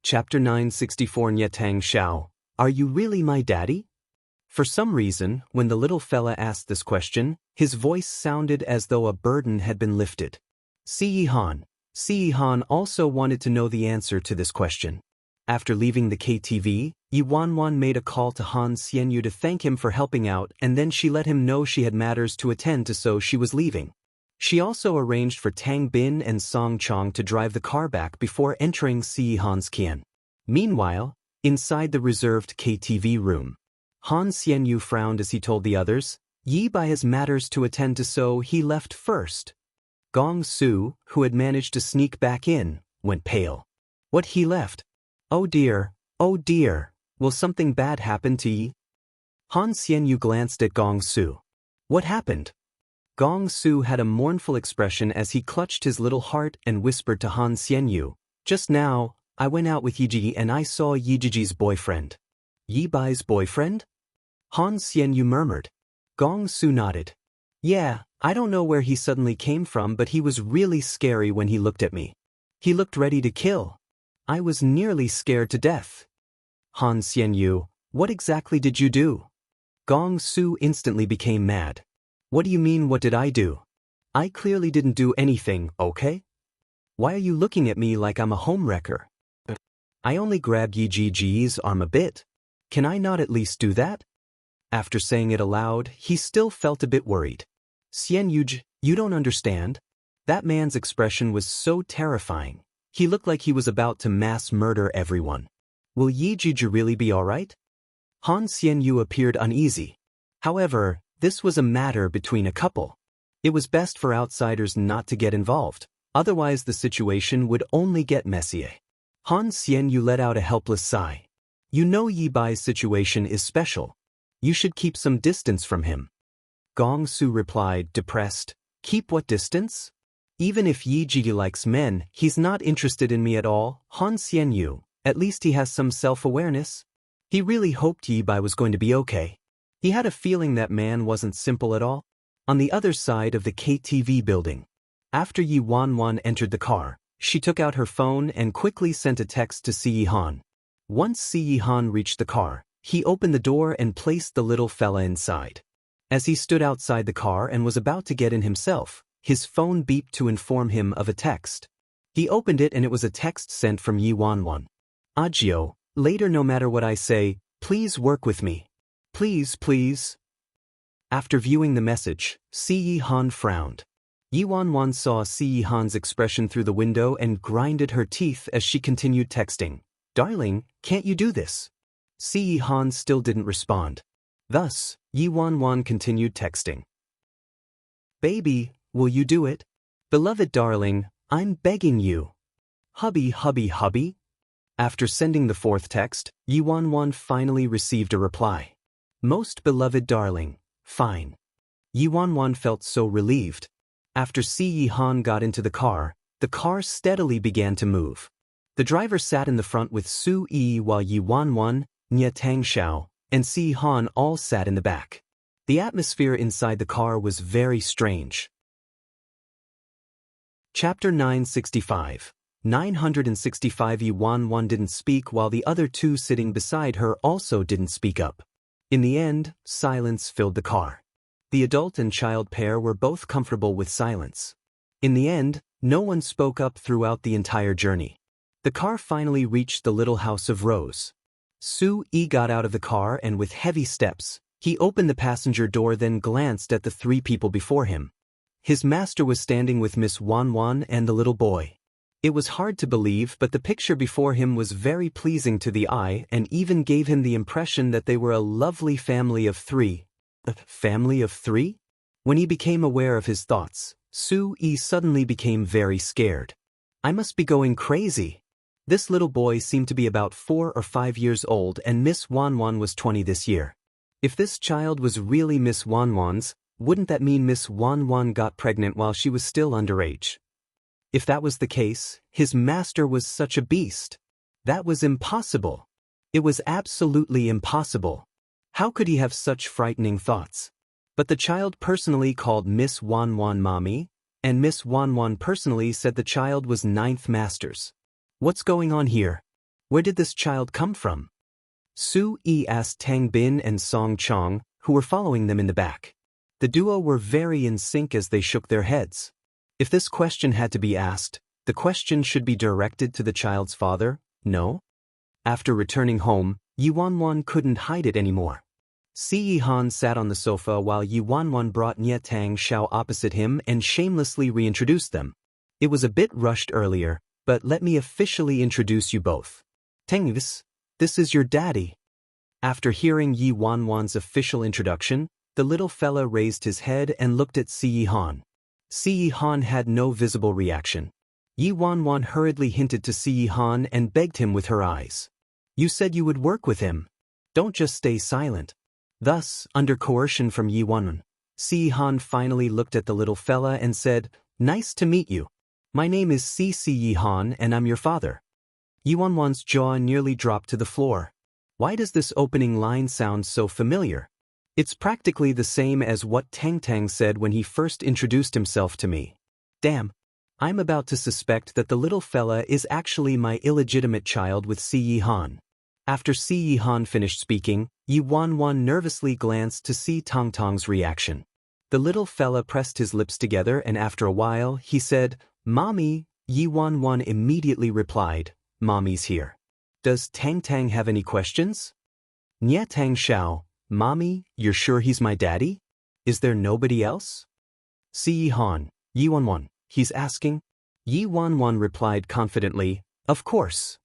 Chapter 964 Nyatang Xiao. Are you really my daddy? For some reason, when the little fella asked this question, his voice sounded as though a burden had been lifted. Si Han also wanted to know the answer to this question. After leaving the KTV, Yi Wanwan made a call to Han Xianyu to thank him for helping out, and then she let him know she had matters to attend to, so she was leaving. She also arranged for Tang Bin and Song Chong to drive the car back before entering Si Han's Qian. Meanwhile, inside the reserved KTV room, Han Xianyu frowned as he told the others, Yi Bai has matters to attend to, so he left first. Gong Su, who had managed to sneak back in, went pale. What, he left? Oh dear, will something bad happen to Yi? Han Xianyu glanced at Gong Su. What happened? Gong Su had a mournful expression as he clutched his little heart and whispered to Han Xianyu, just now, I went out with Yiji and I saw Yijiji's boyfriend. Yi Bai's boyfriend? Han Xianyu murmured. Gong Su nodded. Yeah, I don't know where he suddenly came from, but he was really scary when he looked at me. He looked ready to kill. I was nearly scared to death. Han Xianyu, what exactly did you do? Gong Su instantly became mad. What do you mean, what did I do? I clearly didn't do anything, okay? Why are you looking at me like I'm a homewrecker? I only grabbed Yijiji's arm a bit. Can I not at least do that? After saying it aloud, he still felt a bit worried. Xianyuj, you don't understand? That man's expression was so terrifying. He looked like he was about to mass murder everyone. Will Yijiji really be alright? Han Xianyu appeared uneasy. However, this was a matter between a couple. It was best for outsiders not to get involved, otherwise the situation would only get messier. Han Xianyu let out a helpless sigh. You know Yi Bai's situation is special. You should keep some distance from him. Gong Su replied, depressed. Keep what distance? Even if Yiji likes men, he's not interested in me at all. Han Xianyu, at least he has some self-awareness. He really hoped Yi Bai was going to be okay. He had a feeling that man wasn't simple at all. On the other side of the KTV building, after Yi Wanwan entered the car, she took out her phone and quickly sent a text to Si Han. Once Si Han reached the car, he opened the door and placed the little fella inside. As he stood outside the car and was about to get in himself, his phone beeped to inform him of a text. He opened it and it was a text sent from Yi Wanwan. Agio, later no matter what I say, please work with me. Please. After viewing the message, Si Han frowned. Yi Wanwan saw Si Han's expression through the window and grinded her teeth as she continued texting. Darling, can't you do this? Si Han still didn't respond. Thus, Yi Wanwan continued texting. Baby, will you do it? Beloved darling, I'm begging you. Hubby. After sending the fourth text, Yi Wanwan finally received a reply. Most beloved darling, fine. Yi Wanwan felt so relieved. After Si Han got into the car steadily began to move. The driver sat in the front with Su Yi while Yi Wanwan, Nyatang Xiao, and Si Han all sat in the back. The atmosphere inside the car was very strange. Chapter 965. 965 Yi Wanwan didn't speak while the other two sitting beside her also didn't speak up. In the end, silence filled the car. The adult and child pair were both comfortable with silence. In the end, no one spoke up throughout the entire journey. The car finally reached the little house of Rose. Su Yi got out of the car and with heavy steps, he opened the passenger door, then glanced at the three people before him. His master was standing with Miss Wanwan and the little boy. It was hard to believe, but the picture before him was very pleasing to the eye and even gave him the impression that they were a lovely family of three. A family of three? When he became aware of his thoughts, Su Yi suddenly became very scared. I must be going crazy. This little boy seemed to be about 4 or 5 years old and Miss Wanwan was 20 this year. If this child was really Miss Wanwan's, wouldn't that mean Miss Wanwan got pregnant while she was still underage? If that was the case, his master was such a beast. That was impossible. It was absolutely impossible. How could he have such frightening thoughts? But the child personally called Miss Wanwan mommy, and Miss Wanwan personally said the child was 9th master's. What's going on here? Where did this child come from? Su Yi asked Tang Bin and Song Chong, who were following them in the back. The duo were very in sync as they shook their heads. If this question had to be asked, the question should be directed to the child's father, no? After returning home, Yi Wanwan couldn't hide it anymore. Si Yi Han sat on the sofa while Yi Wanwan brought Nye Tang Xiao opposite him and shamelessly reintroduced them. It was a bit rushed earlier, but let me officially introduce you both. Tang, this is your daddy. After hearing Yi Wanwan's official introduction, the little fella raised his head and looked at Si Yi Han. Si Yi Han had no visible reaction. Yi Wanwan hurriedly hinted to Si Yi Han and begged him with her eyes. You said you would work with him. Don't just stay silent. Thus, under coercion from Yi Wanwan, Si Yi Han finally looked at the little fella and said, Nice to meet you. My name is Si Yi Han and I'm your father. Yi Wanwan's jaw nearly dropped to the floor. Why does this opening line sound so familiar? It's practically the same as what Tang Tang said when he first introduced himself to me. Damn, I'm about to suspect that the little fella is actually my illegitimate child with Si Yi Han. After Si Yi Han finished speaking, Yi Wanwan nervously glanced to see Tang Tang's reaction. The little fella pressed his lips together and after a while, he said, Mommy. Yi Wanwan immediately replied, Mommy's here. Does Tang Tang have any questions? Nye Tang Xiao, Mommy, you're sure he's my daddy? Is there nobody else? Si Yi Han, Yi Wanwan, he's asking. Yi Wanwan replied confidently, Of course.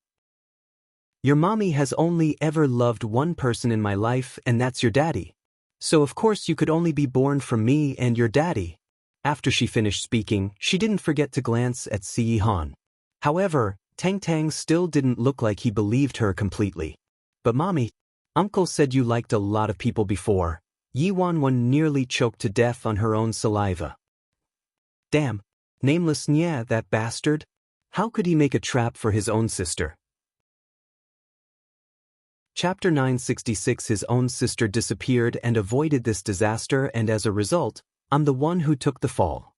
Your mommy has only ever loved one person in my life and that's your daddy. So of course you could only be born from me and your daddy. After she finished speaking, she didn't forget to glance at Si Yi Han. However, Tang Tang still didn't look like he believed her completely. But mommy, uncle said you liked a lot of people before. Yi Wanwan nearly choked to death on her own saliva. Damn, nameless Nye, that bastard. How could he make a trap for his own sister? Chapter 966. His own sister disappeared and avoided this disaster and as a result, I'm the one who took the fall.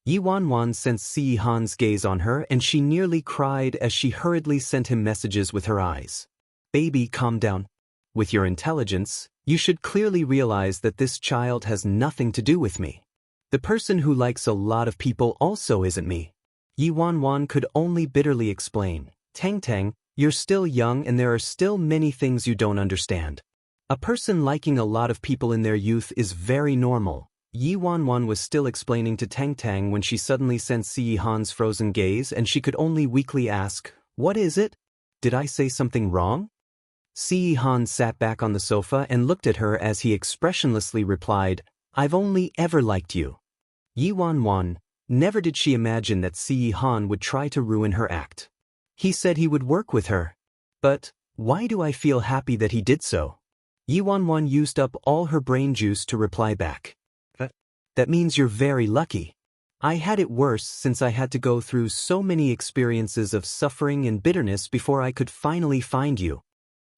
Yi Wanwan sensed Si Yi Han's gaze on her and she nearly cried as she hurriedly sent him messages with her eyes. Baby, calm down. With your intelligence, you should clearly realize that this child has nothing to do with me. The person who likes a lot of people also isn't me. Yi Wanwan could only bitterly explain, Tang Tang, you're still young and there are still many things you don't understand. A person liking a lot of people in their youth is very normal. Yi Wanwan was still explaining to Tang Tang when she suddenly sensed Si Yi Han's frozen gaze and she could only weakly ask, What is it? Did I say something wrong? Si Yi Han sat back on the sofa and looked at her as he expressionlessly replied, I've only ever liked you. Yi Wanwan, never did she imagine that Si Yi Han would try to ruin her act. He said he would work with her. But, why do I feel happy that he did so? Yi Wanwan used up all her brain juice to reply back. That means you're very lucky. I had it worse since I had to go through so many experiences of suffering and bitterness before I could finally find you.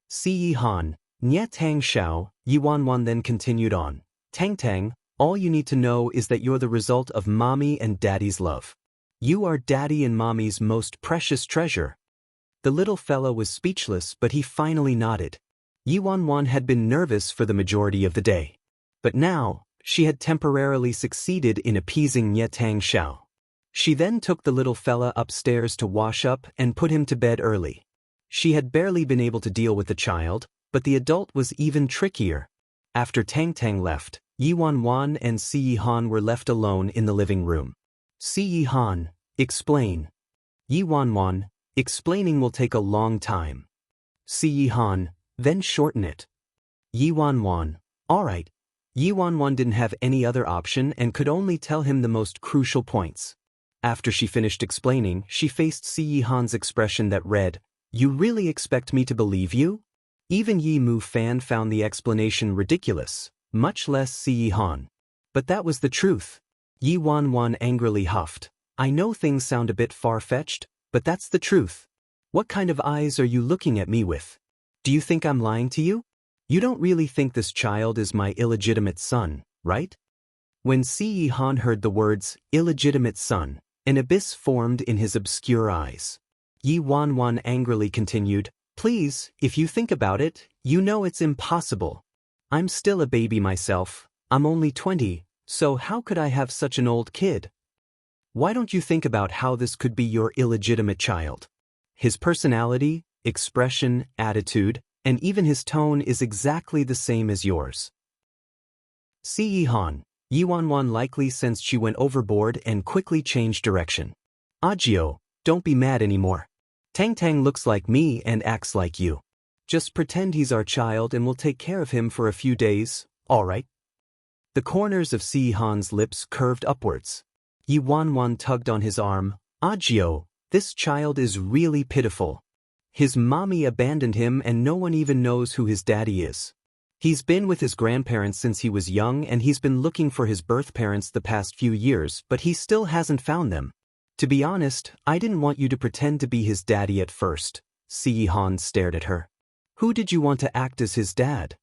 Si Yi Han, Nye Tang Xiao, Yi Wanwan then continued on. Tang Tang, all you need to know is that you're the result of mommy and daddy's love. You are daddy and mommy's most precious treasure. The little fellow was speechless but he finally nodded. Yi Wanwan had been nervous for the majority of the day. But now, she had temporarily succeeded in appeasing Nye Tang Xiao. She then took the little fella upstairs to wash up and put him to bed early. She had barely been able to deal with the child, but the adult was even trickier. After Tang Tang left, Yi Wanwan and Si Yi Han were left alone in the living room. Si Yi Han, explain. Yi Wanwan, explaining will take a long time. Si Yi Han, then shorten it. Yi Wanwan, alright. Yi Wanwan didn't have any other option and could only tell him the most crucial points. After she finished explaining, she faced Si Yi Han's expression that read, You really expect me to believe you? Even Yi Mu Fan found the explanation ridiculous, much less Si Yi Han. But that was the truth. Yi Wanwan angrily huffed. I know things sound a bit far-fetched, but that's the truth. What kind of eyes are you looking at me with? Do you think I'm lying to you? You don't really think this child is my illegitimate son, right? When Si Yi Han heard the words, illegitimate son, an abyss formed in his obscure eyes. Yi Wanwan angrily continued, Please, if you think about it, you know it's impossible. I'm still a baby myself, I'm only 20, so how could I have such an old kid? Why don't you think about how this could be your illegitimate child? His personality, expression, attitude, and even his tone is exactly the same as yours. See Han. Yi Wanwan likely sensed she went overboard and quickly changed direction. Agio, don't be mad anymore. Tang Tang looks like me and acts like you. Just pretend he's our child and we'll take care of him for a few days, alright? The corners of Si Han's lips curved upwards. Yi Wanwan tugged on his arm. Agio, this child is really pitiful. His mommy abandoned him and no one even knows who his daddy is. He's been with his grandparents since he was young and he's been looking for his birth parents the past few years, but he still hasn't found them. To be honest, I didn't want you to pretend to be his daddy at first. Si Han stared at her. Who did you want to act as his dad?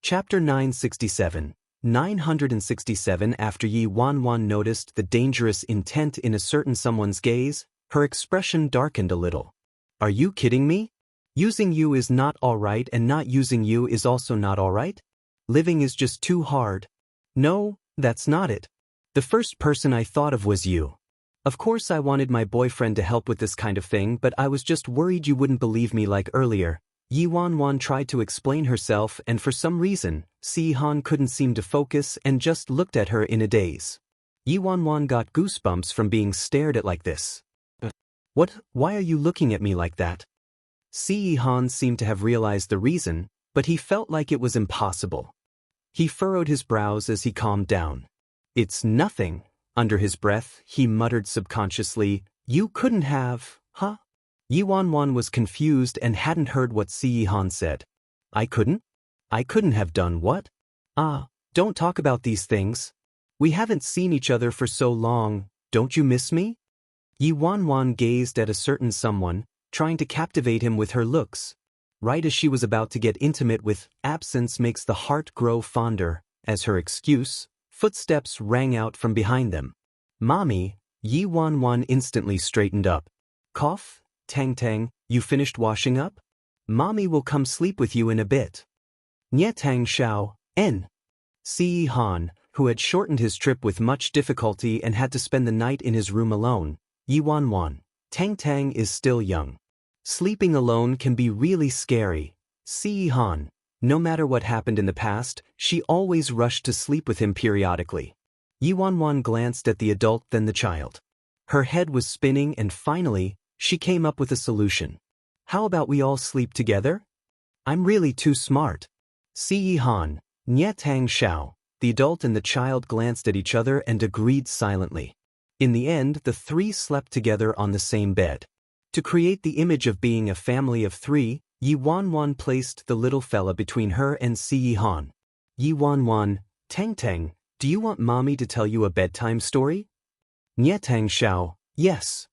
Chapter 967. 967. After Yi Wanwan noticed the dangerous intent in a certain someone's gaze, her expression darkened a little. Are you kidding me? Using you is not alright and not using you is also not alright? Living is just too hard. No, that's not it. The first person I thought of was you. Of course I wanted my boyfriend to help with this kind of thing, but I was just worried you wouldn't believe me like earlier. Yi Wanwan tried to explain herself and for some reason, Si Han couldn't seem to focus and just looked at her in a daze. Yi Wanwan got goosebumps from being stared at like this. What? Why are you looking at me like that? Si Han seemed to have realized the reason, but he felt like it was impossible. He furrowed his brows as he calmed down. It's nothing. Under his breath, he muttered subconsciously, you couldn't have, huh? Yi Wanwan was confused and hadn't heard what Si Han said. I couldn't? I couldn't have done what? Don't talk about these things. We haven't seen each other for so long, don't you miss me? Yi Wanwan gazed at a certain someone, trying to captivate him with her looks. Right as she was about to get intimate with absence makes the heart grow fonder, as her excuse, footsteps rang out from behind them. Mommy, Yi Wanwan instantly straightened up. Cough, Tang Tang, you finished washing up? Mommy will come sleep with you in a bit. Nye Tang Xiao, N. Si Han, who had shortened his trip with much difficulty and had to spend the night in his room alone. Yi Wanwan. Tang Tang is still young. Sleeping alone can be really scary. Si Han. No matter what happened in the past, she always rushed to sleep with him periodically. Yi Wanwan glanced at the adult then the child. Her head was spinning and finally, she came up with a solution. How about we all sleep together? I'm really too smart. Si Han. Nye Tang Xiao. The adult and the child glanced at each other and agreed silently. In the end, the three slept together on the same bed. To create the image of being a family of three, Yi Wanwan placed the little fella between her and Si Han. Yi Wanwan, Tang Tang, do you want mommy to tell you a bedtime story? Nye Tang Xiao, yes.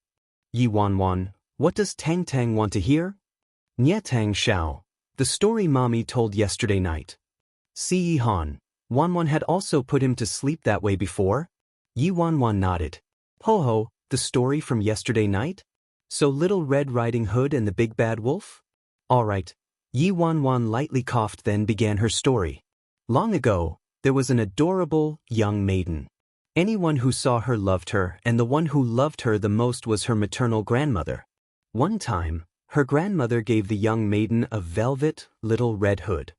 Yi Wanwan, what does Tang Tang want to hear? Nye Tang Xiao, the story mommy told yesterday night. Si Han, Wanwan had also put him to sleep that way before? Yi Wanwan nodded. Ho ho, the story from yesterday night? So Little Red Riding Hood and the Big Bad Wolf? Alright. Yi Wanwan lightly coughed then began her story. Long ago, there was an adorable, young maiden. Anyone who saw her loved her, and the one who loved her the most was her maternal grandmother. One time, her grandmother gave the young maiden a velvet, little red hood.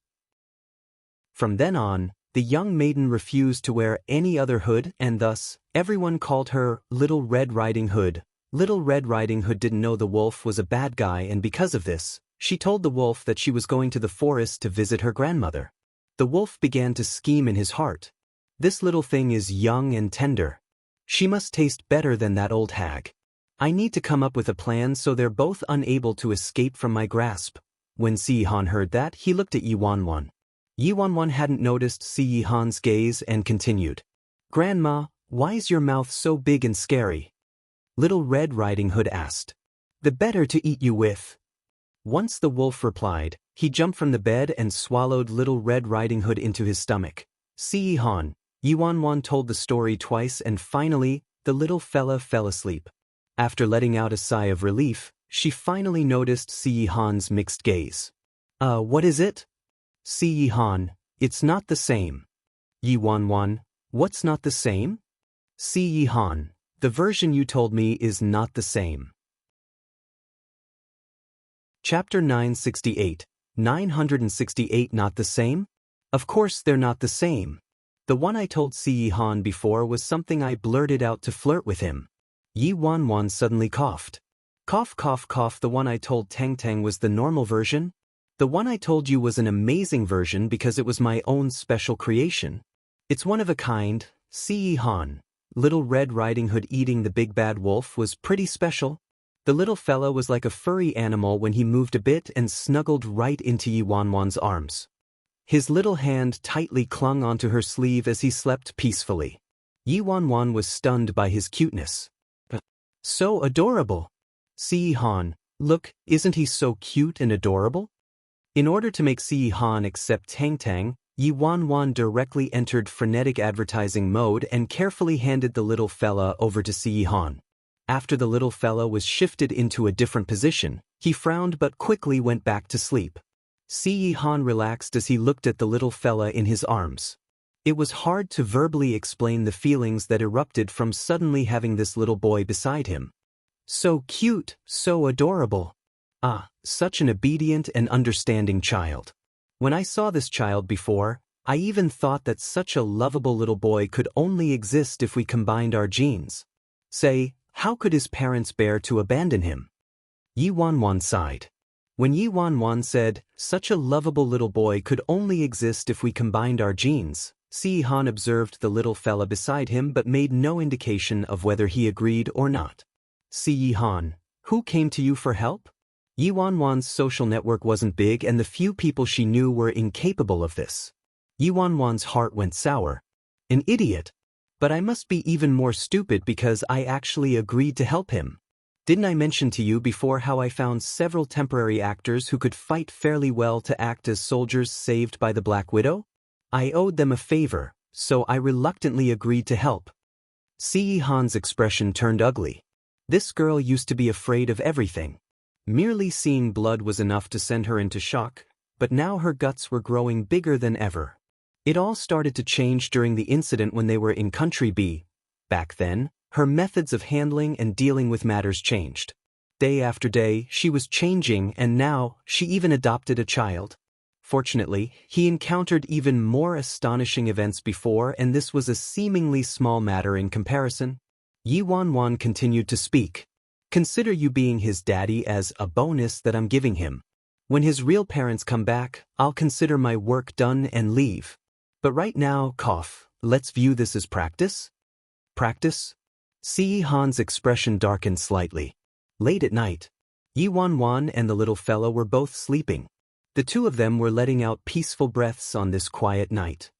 From then on, the young maiden refused to wear any other hood and thus, everyone called her Little Red Riding Hood. Little Red Riding Hood didn't know the wolf was a bad guy and because of this, she told the wolf that she was going to the forest to visit her grandmother. The wolf began to scheme in his heart. This little thing is young and tender. She must taste better than that old hag. I need to come up with a plan so they're both unable to escape from my grasp. When Si Han heard that, he looked at Yi Wanwan. Yi Wanwan hadn't noticed Si Han's gaze and continued. Grandma, why is your mouth so big and scary? Little Red Riding Hood asked. The better to eat you with. Once the wolf replied, he jumped from the bed and swallowed Little Red Riding Hood into his stomach. Si Han, Yi Wanwan told the story twice and finally, the little fella fell asleep. After letting out a sigh of relief, She finally noticed Si Han's mixed gaze. What is it? Si Han, it's not the same. Yi Wan, what's not the same? Si Han, the version you told me is not the same. Chapter 968, 968 Not the same? Of course they're not the same. The one I told Si Han before was something I blurted out to flirt with him. Yi Wan suddenly coughed. Cough, cough, cough. The one I told Tang Tang was the normal version? The one I told you was an amazing version because it was my own special creation. It's one of a kind. Si Han, Little Red Riding Hood eating the big bad wolf, was pretty special. The little fella was like a furry animal when he moved a bit and snuggled right into Yi Wan's arms. His little hand tightly clung onto her sleeve as he slept peacefully. Yi Wan was stunned by his cuteness. So adorable! Si Han, look, isn't he so cute and adorable? In order to make Si Han accept Tang Tang, Yi Wan directly entered frenetic advertising mode and carefully handed the little fella over to Si Han. After the little fella was shifted into a different position, he frowned but quickly went back to sleep. Si Han relaxed as he looked at the little fella in his arms. It was hard to verbally explain the feelings that erupted from suddenly having this little boy beside him. So cute, so adorable. Such an obedient and understanding child. When I saw this child before, I even thought that such a lovable little boy could only exist if we combined our genes. Say, how could his parents bear to abandon him? Yi Wan sighed. When Yi Wan said, such a lovable little boy could only exist if we combined our genes, Si Han observed the little fella beside him but made no indication of whether he agreed or not. Si Han, who came to you for help? Yi Wan's social network wasn't big and the few people she knew were incapable of this. Yi Wan's heart went sour. An idiot. But I must be even more stupid because I actually agreed to help him. Didn't I mention to you before how I found several temporary actors who could fight fairly well to act as soldiers saved by the Black Widow? I owed them a favor, so I reluctantly agreed to help. Si Han's expression turned ugly. This girl used to be afraid of everything. Merely seeing blood was enough to send her into shock, but now her guts were growing bigger than ever. It all started to change during the incident when they were in Country B. Back then, her methods of handling and dealing with matters changed. Day after day, she was changing and now, she even adopted a child. Fortunately, he encountered even more astonishing events before and this was a seemingly small matter in comparison. Yi Wan continued to speak. Consider you being his daddy as a bonus that I'm giving him. When his real parents come back, I'll consider my work done and leave. But right now, let's view this as practice? Practice? Si Han's expression darkened slightly. Late at night, Yi Wan and the little fellow were both sleeping. The two of them were letting out peaceful breaths on this quiet night.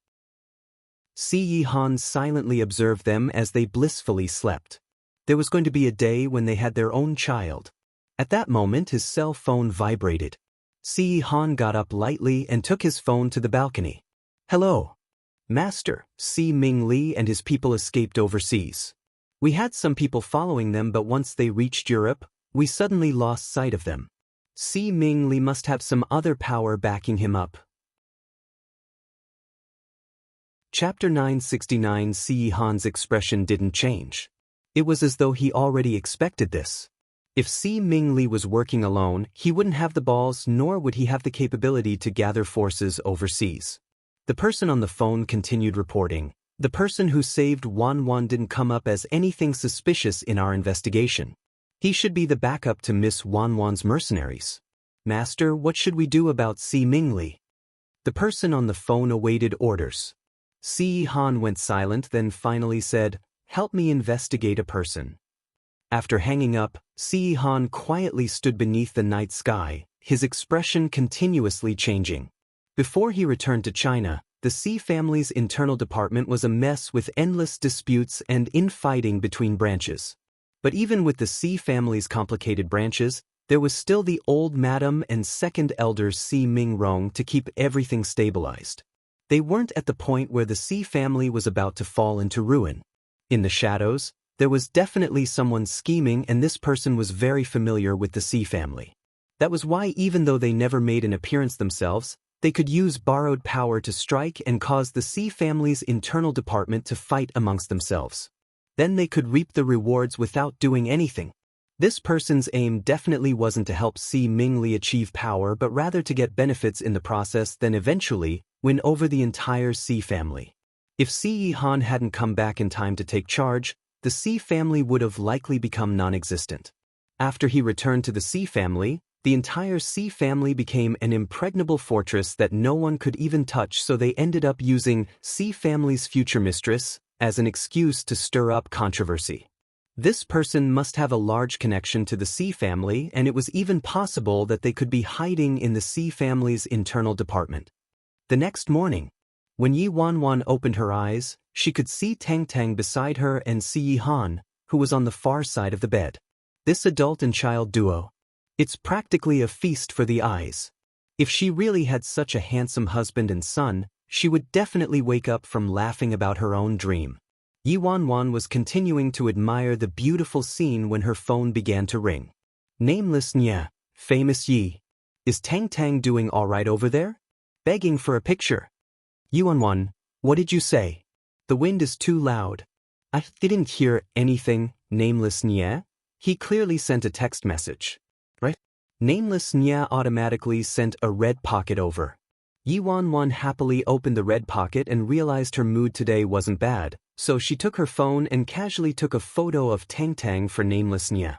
Si Han silently observed them as they blissfully slept. There was going to be a day when they had their own child. At that moment his cell phone vibrated. Si Han got up lightly and took his phone to the balcony. Hello. Master, Si Ming Li and his people escaped overseas. We had some people following them but once they reached Europe, we suddenly lost sight of them. Si Ming Li must have some other power backing him up. Chapter 969 Si Han's expression didn't change. It was as though he already expected this. If Si Ming Li was working alone, he wouldn't have the balls nor would he have the capability to gather forces overseas. The person on the phone continued reporting. The person who saved Wan didn't come up as anything suspicious in our investigation. He should be the backup to Miss Wan's mercenaries. Master, what should we do about Si Ming Li? The person on the phone awaited orders. Si Han went silent then finally said, help me investigate a person. After hanging up, Si Han quietly stood beneath the night sky, his expression continuously changing. Before he returned to China, the Si family's internal department was a mess with endless disputes and infighting between branches. But even with the Si family's complicated branches, there was still the old madam and second elder Si Ming Rong to keep everything stabilized. They weren't at the point where the Si family was about to fall into ruin. In the shadows, There was definitely someone scheming, and this person was very familiar with the C family. That was why, even though they never made an appearance themselves, they could use borrowed power to strike and cause the C family's internal department to fight amongst themselves. Then they could reap the rewards without doing anything. This person's aim definitely wasn't to help C Mingli achieve power, but rather to get benefits in the process, then eventually win over the entire C family. If C Han hadn't come back in time to take charge, the C family would have likely become non-existent. After he returned to the C family, the entire C family became an impregnable fortress that no one could even touch, so they ended up using C family's future mistress as an excuse to stir up controversy. This person must have a large connection to the C family, and it was even possible that they could be hiding in the C family's internal department. The next morning, when Yi Wanwan opened her eyes, she could see Tang Tang beside her and Si Han, who was on the far side of the bed. This adult and child duo. It's practically a feast for the eyes. If she really had such a handsome husband and son, she would definitely wake up from laughing about her own dream. Yi Wanwan was continuing to admire the beautiful scene when her phone began to ring. Nameless Nya, famous Yi. Is Tang Tang doing all right over there? Begging for a picture. Yi Wanwan, what did you say? The wind is too loud. I didn't hear anything, Nameless Nya. He clearly sent a text message. Right? Nameless Nya automatically sent a red pocket over. Yi Wanwan happily opened the red pocket and realized her mood today wasn't bad, so she took her phone and casually took a photo of Tang Tang for Nameless Nya.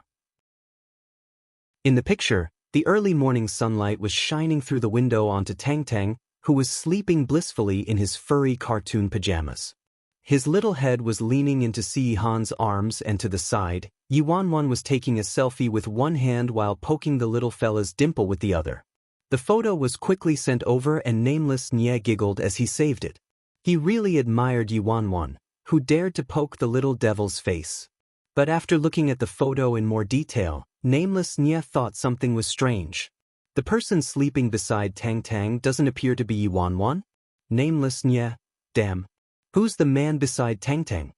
In the picture, the early morning sunlight was shining through the window onto Tang Tang, who was sleeping blissfully in his furry cartoon pajamas. His little head was leaning into Si Han's arms, and to the side, Yi Wanwan was taking a selfie with one hand while poking the little fella's dimple with the other. The photo was quickly sent over, and Nameless Nya giggled as he saved it. He really admired Yi Wanwan, who dared to poke the little devil's face. But after looking at the photo in more detail, Nameless Nya thought something was strange. The person sleeping beside Tang Tang doesn't appear to be Yi Wanwan. Nameless Nya, damn. Who's the man beside Tang Tang?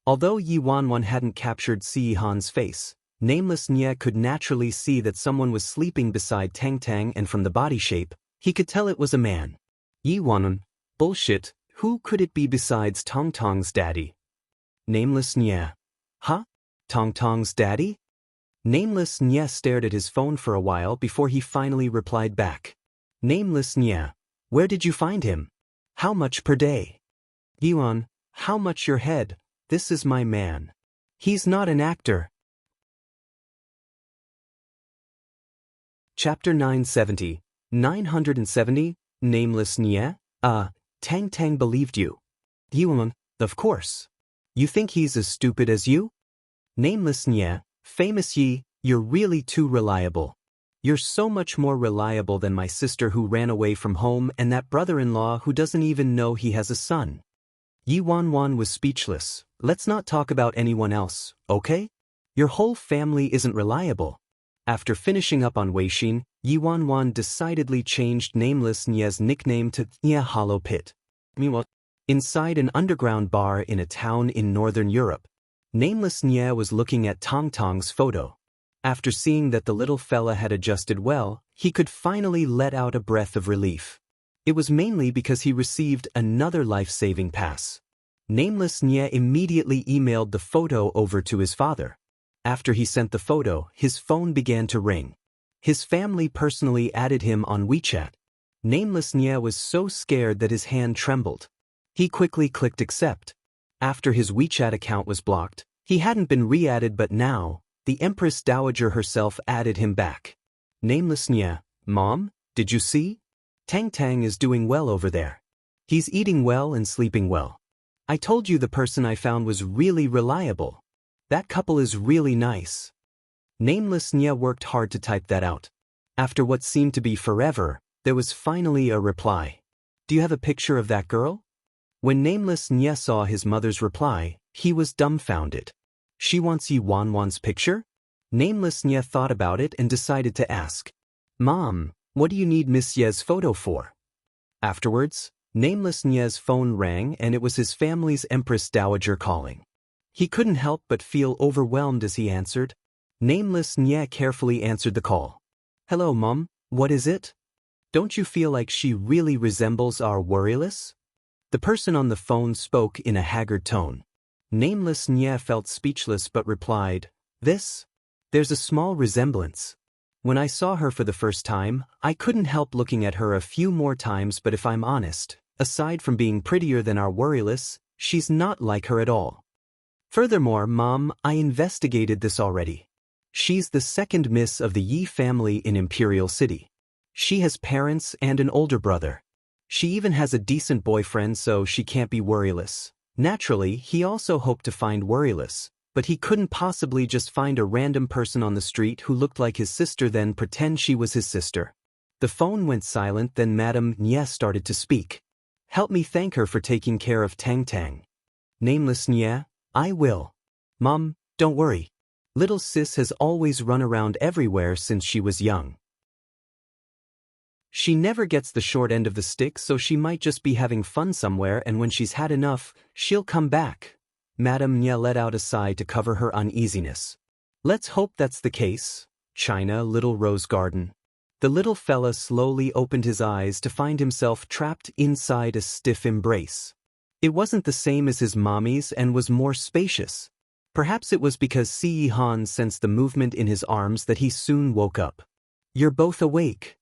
Although Yi Wanwan hadn't captured Si Han's face, Nameless Nya could naturally see that someone was sleeping beside Tang Tang, and from the body shape, he could tell it was a man. Yi Wanwan, bullshit, who could it be besides Tong Tong's daddy? Nameless Nya. Huh? Tong Tong's daddy? Nameless Nya stared at his phone for a while before he finally replied back. Nameless Nya, where did you find him? How much per day? Yuan, how much your head? This is my man. He's not an actor. Chapter 970, 970, Nameless Nya, Tang Tang believed you. Yuan, of course. You think he's as stupid as you? Nameless Nya, famous Yi, you're really too reliable. You're so much more reliable than my sister who ran away from home and that brother-in-law who doesn't even know he has a son. Yi Wanwan was speechless. Let's not talk about anyone else, okay? Your whole family isn't reliable. After finishing up on Weishin, Yi Wanwan decidedly changed Nameless Nya's nickname to Nya Hollow Pit. Meanwhile, inside an underground bar in a town in northern Europe, Nameless Nya was looking at Tong Tong's photo. After seeing that the little fella had adjusted well, he could finally let out a breath of relief. It was mainly because he received another life-saving pass. Nameless Nya immediately emailed the photo over to his father. After he sent the photo, his phone began to ring. His family personally added him on WeChat. Nameless Nya was so scared that his hand trembled. He quickly clicked accept. After his WeChat account was blocked, he hadn't been re-added, but now, the Empress Dowager herself added him back. Nameless Nya, Mom, did you see? Tang Tang is doing well over there. He's eating well and sleeping well. I told you the person I found was really reliable. That couple is really nice. Nameless Nya worked hard to type that out. After what seemed to be forever, there was finally a reply. Do you have a picture of that girl? When Nameless Nya saw his mother's reply, he was dumbfounded. She wants Yi Wanwan's picture? Nameless Nya thought about it and decided to ask. Mom, what do you need Miss Ye's photo for? Afterwards, Nameless Nya's phone rang, and it was his family's Empress Dowager calling. He couldn't help but feel overwhelmed as he answered. Nameless Nye carefully answered the call. Hello, Mom, what is it? Don't you feel like she really resembles our Worryless? The person on the phone spoke in a haggard tone. Nameless Nye felt speechless but replied, There's a small resemblance. When I saw her for the first time, I couldn't help looking at her a few more times, but if I'm honest, aside from being prettier than our Worryless, she's not like her at all. Furthermore, Mom, I investigated this already. She's the second miss of the Yi family in Imperial City. She has parents and an older brother. She even has a decent boyfriend, so she can't be Worryless. Naturally, he also hoped to find Worryless, but he couldn't possibly just find a random person on the street who looked like his sister then pretend she was his sister. The phone went silent, then Madame Nye started to speak. Help me thank her for taking care of Tang Tang. Nameless Nye, I will. Mom, don't worry. Little sis has always run around everywhere since she was young. She never gets the short end of the stick, so she might just be having fun somewhere, and when she's had enough, she'll come back. Madame Nye let out a sigh to cover her uneasiness. Let's hope that's the case. China, Little Rose Garden. The little fella slowly opened his eyes to find himself trapped inside a stiff embrace. It wasn't the same as his mommy's and was more spacious. Perhaps it was because Si Han sensed the movement in his arms that he soon woke up. You're both awake.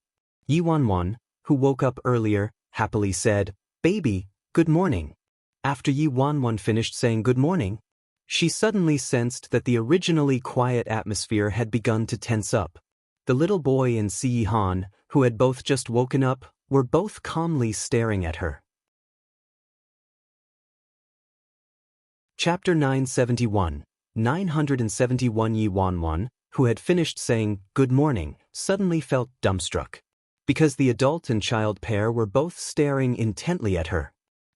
Yi Wanwan, who woke up earlier, happily said, Baby, good morning. After Yi Wanwan finished saying good morning, she suddenly sensed that the originally quiet atmosphere had begun to tense up. The little boy and Si Han, who had both just woken up, were both calmly staring at her. Chapter 971. 971. Yi Wanwan, who had finished saying good morning, suddenly felt dumbstruck. Because the adult and child pair were both staring intently at her.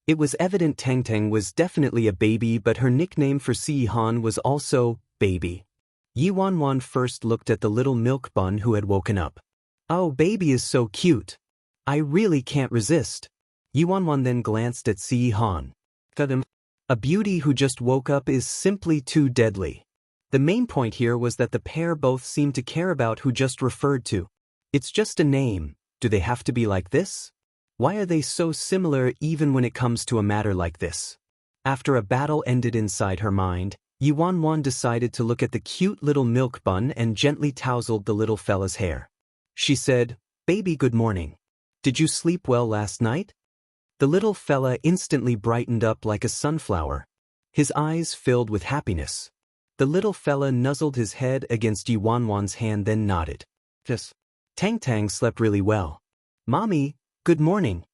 It was evident Tang Tang was definitely a baby, but her nickname for Si Han was also Baby. Yi Wanwan first looked at the little milk bun who had woken up. Oh, Baby is so cute. I really can't resist. Yi Wanwan then glanced at Si Han. A beauty who just woke up is simply too deadly. The main point here was that the pair both seemed to care about who just referred to. It's just a name. Do they have to be like this? Why are they so similar even when it comes to a matter like this? After a battle ended inside her mind, Yi Wanwan decided to look at the cute little milk bun and gently tousled the little fella's hair. She said, Baby, good morning. Did you sleep well last night? The little fella instantly brightened up like a sunflower. His eyes filled with happiness. The little fella nuzzled his head against Yi Wanwan's hand, then nodded. Yes. Tang Tang slept really well. Mommy, good morning.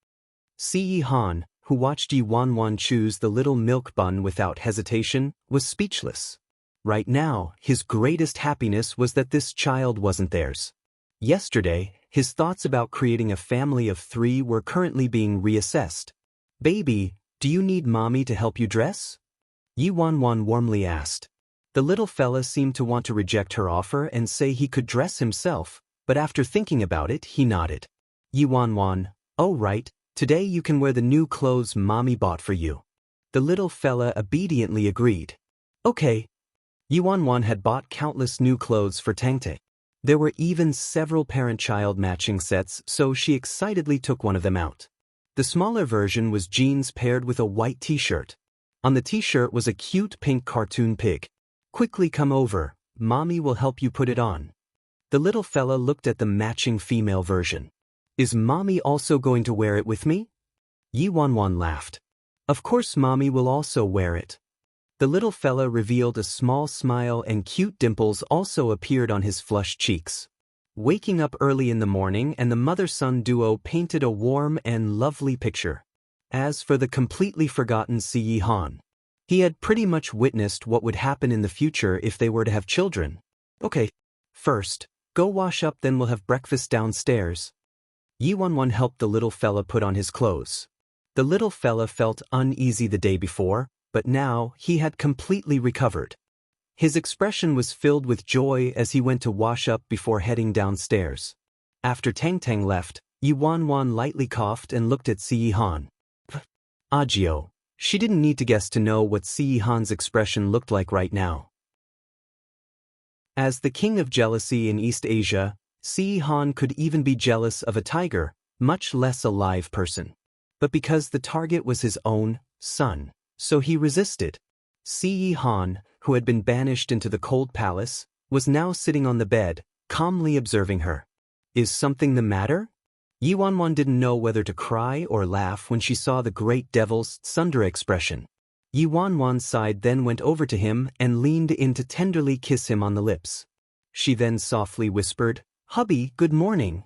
Si Han, who watched Yi Wanwan choose the little milk bun without hesitation, was speechless. Right now, his greatest happiness was that this child wasn't theirs. Yesterday, his thoughts about creating a family of 3 were currently being reassessed. Baby, do you need Mommy to help you dress? Yi Wanwan warmly asked. The little fella seemed to want to reject her offer and say he could dress himself, but after thinking about it, he nodded. Yi Wanwan, oh right, today you can wear the new clothes Mommy bought for you. The little fella obediently agreed. Okay. Yi Wanwan had bought countless new clothes for Tang Tang. There were even several parent-child matching sets, so she excitedly took one of them out. The smaller version was jeans paired with a white t-shirt. On the t-shirt was a cute pink cartoon pig. Quickly come over, Mommy will help you put it on. The little fella looked at the matching female version. Is Mommy also going to wear it with me? Yi Wanwan laughed. Of course Mommy will also wear it. The little fella revealed a small smile and cute dimples also appeared on his flushed cheeks. Waking up early in the morning and the mother-son duo painted a warm and lovely picture. As for the completely forgotten Si Han, he had pretty much witnessed what would happen in the future if they were to have children. Okay. First, go wash up, then we'll have breakfast downstairs. Yi Wanwan helped the little fella put on his clothes. The little fella felt uneasy the day before, but now he had completely recovered. His expression was filled with joy as he went to wash up before heading downstairs. After Tang Tang left, Yi Wanwan lightly coughed and looked at Si Han. Agio. She didn't need to guess to know what Si Han's expression looked like right now. As the king of jealousy in East Asia, Si Han could even be jealous of a tiger, much less a live person. But because the target was his own son, so he resisted. Si Han, who had been banished into the cold palace, was now sitting on the bed, calmly observing her. Is something the matter? Yi Wanwan didn't know whether to cry or laugh when she saw the great devil's tsundere expression. Yi Wanwan's side then went over to him and leaned in to tenderly kiss him on the lips. She then softly whispered, "Hubby, good morning."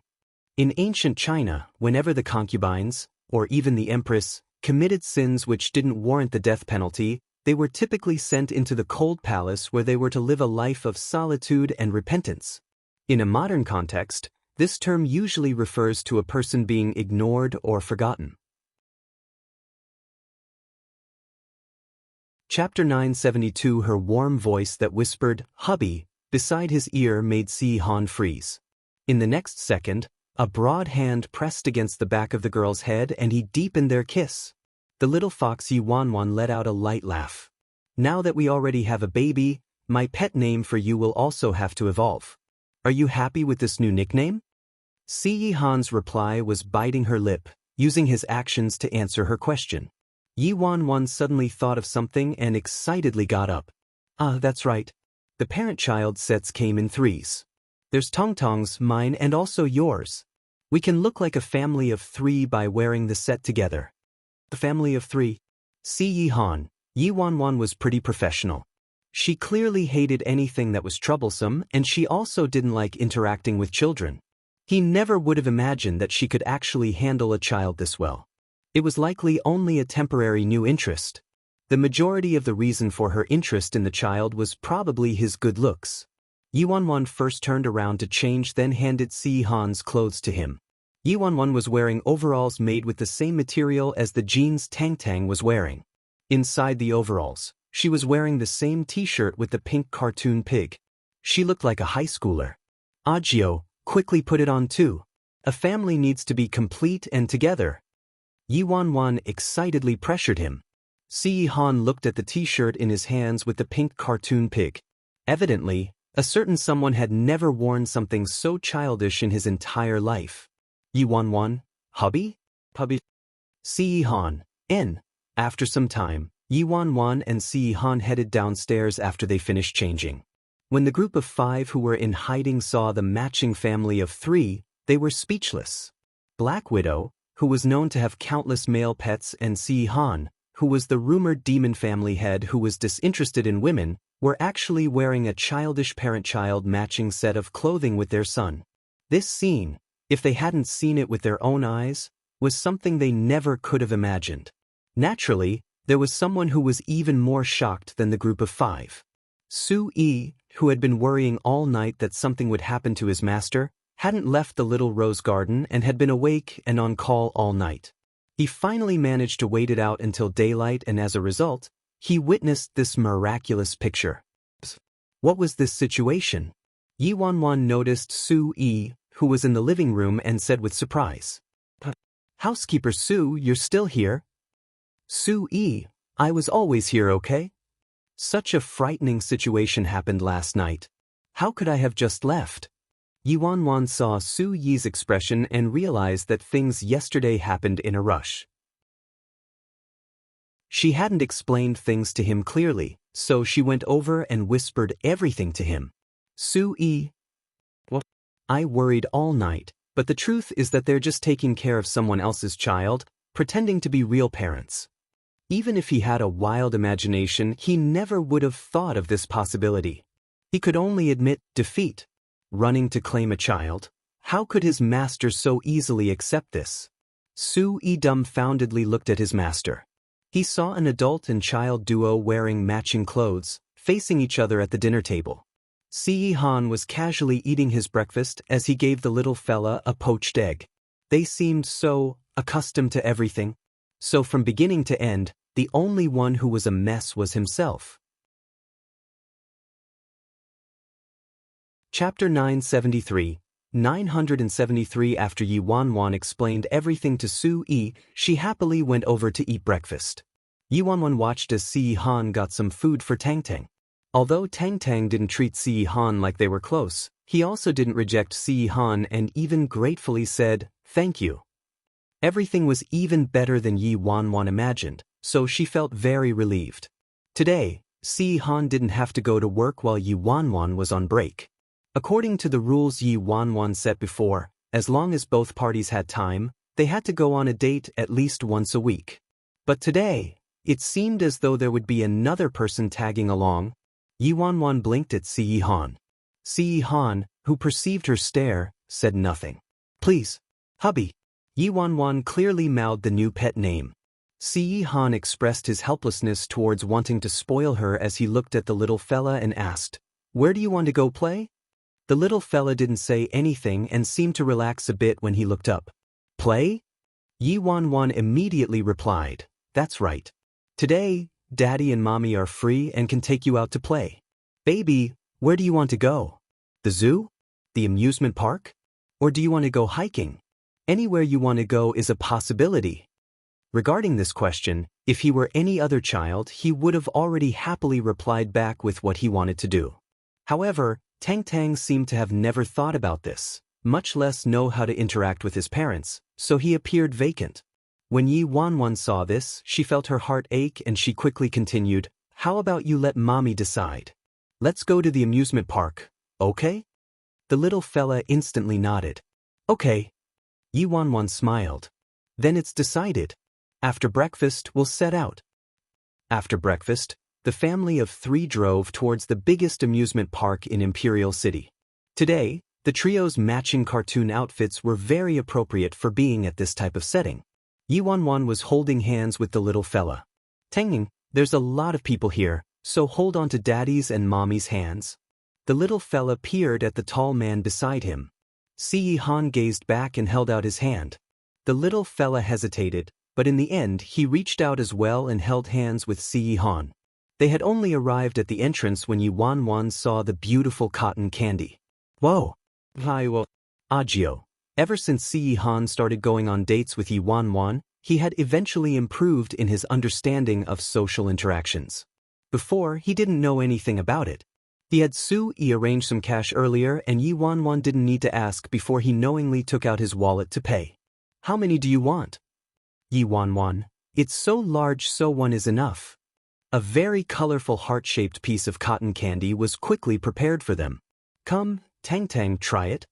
In ancient China, whenever the concubines, or even the empress, committed sins which didn't warrant the death penalty, they were typically sent into the cold palace where they were to live a life of solitude and repentance. In a modern context, this term usually refers to a person being ignored or forgotten. Chapter 972. Her warm voice that whispered, "Hubby," beside his ear made Si Han freeze. In the next second, a broad hand pressed against the back of the girl's head and he deepened their kiss. The little fox Yi Wanwan let out a light laugh. "Now that we already have a baby, my pet name for you will also have to evolve. Are you happy with this new nickname?" Si Han's reply was biting her lip, using his actions to answer her question. Yi Wanwan suddenly thought of something and excitedly got up. That's right. The parent-child sets came in threes. There's Tongtong's, mine, and also yours. We can look like a family of 3 by wearing the set together." The family of 3. Si Han, Yi Wanwan was pretty professional. She clearly hated anything that was troublesome, and she also didn't like interacting with children. He never would have imagined that she could actually handle a child this well. It was likely only a temporary new interest. The majority of the reason for her interest in the child was probably his good looks. Yi Wanwan first turned around to change, then handed Si Han's clothes to him. Yi Wanwan was wearing overalls made with the same material as the jeans Tang Tang was wearing. Inside the overalls, she was wearing the same t-shirt with the pink cartoon pig. She looked like a high schooler. Ajio, quickly put it on too. A family needs to be complete and together. Yi Wanwan excitedly pressured him. Si Han looked at the t-shirt in his hands with the pink cartoon pig. Evidently, a certain someone had never worn something so childish in his entire life. Yi Wanwan, hubby? Hubby? Si Han, N. After some time, Yi Wanwan and Si Han headed downstairs after they finished changing. When the group of 5 who were in hiding saw the matching family of 3, they were speechless. Black Widow, who was known to have countless male pets, and Si Han, who was the rumored demon family head who was disinterested in women, were actually wearing a childish parent-child matching set of clothing with their son. This scene, if they hadn't seen it with their own eyes, was something they never could have imagined. Naturally, there was someone who was even more shocked than the group of 5. Su Yi, who had been worrying all night that something would happen to his master, hadn't left the little rose garden and had been awake and on call all night. He finally managed to wait it out until daylight, and as a result, he witnessed this miraculous picture. What was this situation? Yi Wanwan noticed Su Yi, who was in the living room, and said with surprise, "Housekeeper Su, you're still here?" "Su Yi, I was always here, okay? Such a frightening situation happened last night. How could I have just left?" Yi Wanwan saw Su Yi's expression and realized that things yesterday happened in a rush. She hadn't explained things to him clearly, so she went over and whispered everything to him. "Su Yi, what? I worried all night, but the truth is that they're just taking care of someone else's child, pretending to be real parents." Even if he had a wild imagination, he never would have thought of this possibility. He could only admit defeat. Running to claim a child? How could his master so easily accept this? Su Yi dumbfoundedly looked at his master. He saw an adult and child duo wearing matching clothes, facing each other at the dinner table. Si Han was casually eating his breakfast as he gave the little fella a poached egg. They seemed so accustomed to everything. So from beginning to end, the only one who was a mess was himself. Chapter 973. 973. After Yi Wanwan explained everything to Su Yi, she happily went over to eat breakfast. Yi Wanwan watched as Si Han got some food for Tang Tang. Although Tang Tang didn't treat Si Han like they were close, he also didn't reject Si Han and even gratefully said, "Thank you." Everything was even better than Yi Wanwan imagined, so she felt very relieved. Today, Si Han didn't have to go to work while Yi Wanwan was on break. According to the rules Yi Wanwan set before, as long as both parties had time, they had to go on a date at least once a week. But today, it seemed as though there would be another person tagging along. Yi Wanwan blinked at Si Han. Si Han, who perceived her stare, said nothing. "Please, hubby." Yi Wanwan clearly mouthed the new pet name. Si Han expressed his helplessness towards wanting to spoil her as he looked at the little fella and asked, "Where do you want to go play?" The little fella didn't say anything and seemed to relax a bit when he looked up. "Play?" Yi Wanwan immediately replied, "That's right. Today, Daddy and Mommy are free and can take you out to play. Baby, where do you want to go? The zoo? The amusement park? Or do you want to go hiking? Anywhere you want to go is a possibility." Regarding this question, if he were any other child, he would have already happily replied back with what he wanted to do. However, Tang Tang seemed to have never thought about this, much less know how to interact with his parents, so he appeared vacant. When Yi Wanwan saw this, she felt her heart ache and she quickly continued, "How about you let Mommy decide? Let's go to the amusement park, okay?" The little fella instantly nodded. "Okay." Yi Wanwan smiled. "Then it's decided. After breakfast, we'll set out." After breakfast, the family of three drove towards the biggest amusement park in Imperial City. Today, the trio's matching cartoon outfits were very appropriate for being at this type of setting. Yi Wanwan was holding hands with the little fella. "Tangning, there's a lot of people here, so hold on to Daddy's and Mommy's hands." The little fella peered at the tall man beside him. Si Han gazed back and held out his hand. The little fella hesitated, but in the end he reached out as well and held hands with Si Han. They had only arrived at the entrance when Yi Wanwan saw the beautiful cotton candy. Whoa! Agio. Ever since Si Han started going on dates with Yi Wanwan, he had eventually improved in his understanding of social interactions. Before, he didn't know anything about it. He had Sui arrange some cash earlier and Yi Wanwan didn't need to ask before he knowingly took out his wallet to pay. "How many do you want?" "Yi Wanwan, it's so large so one is enough." A very colorful heart-shaped piece of cotton candy was quickly prepared for them. "Come, Tang Tang, try it."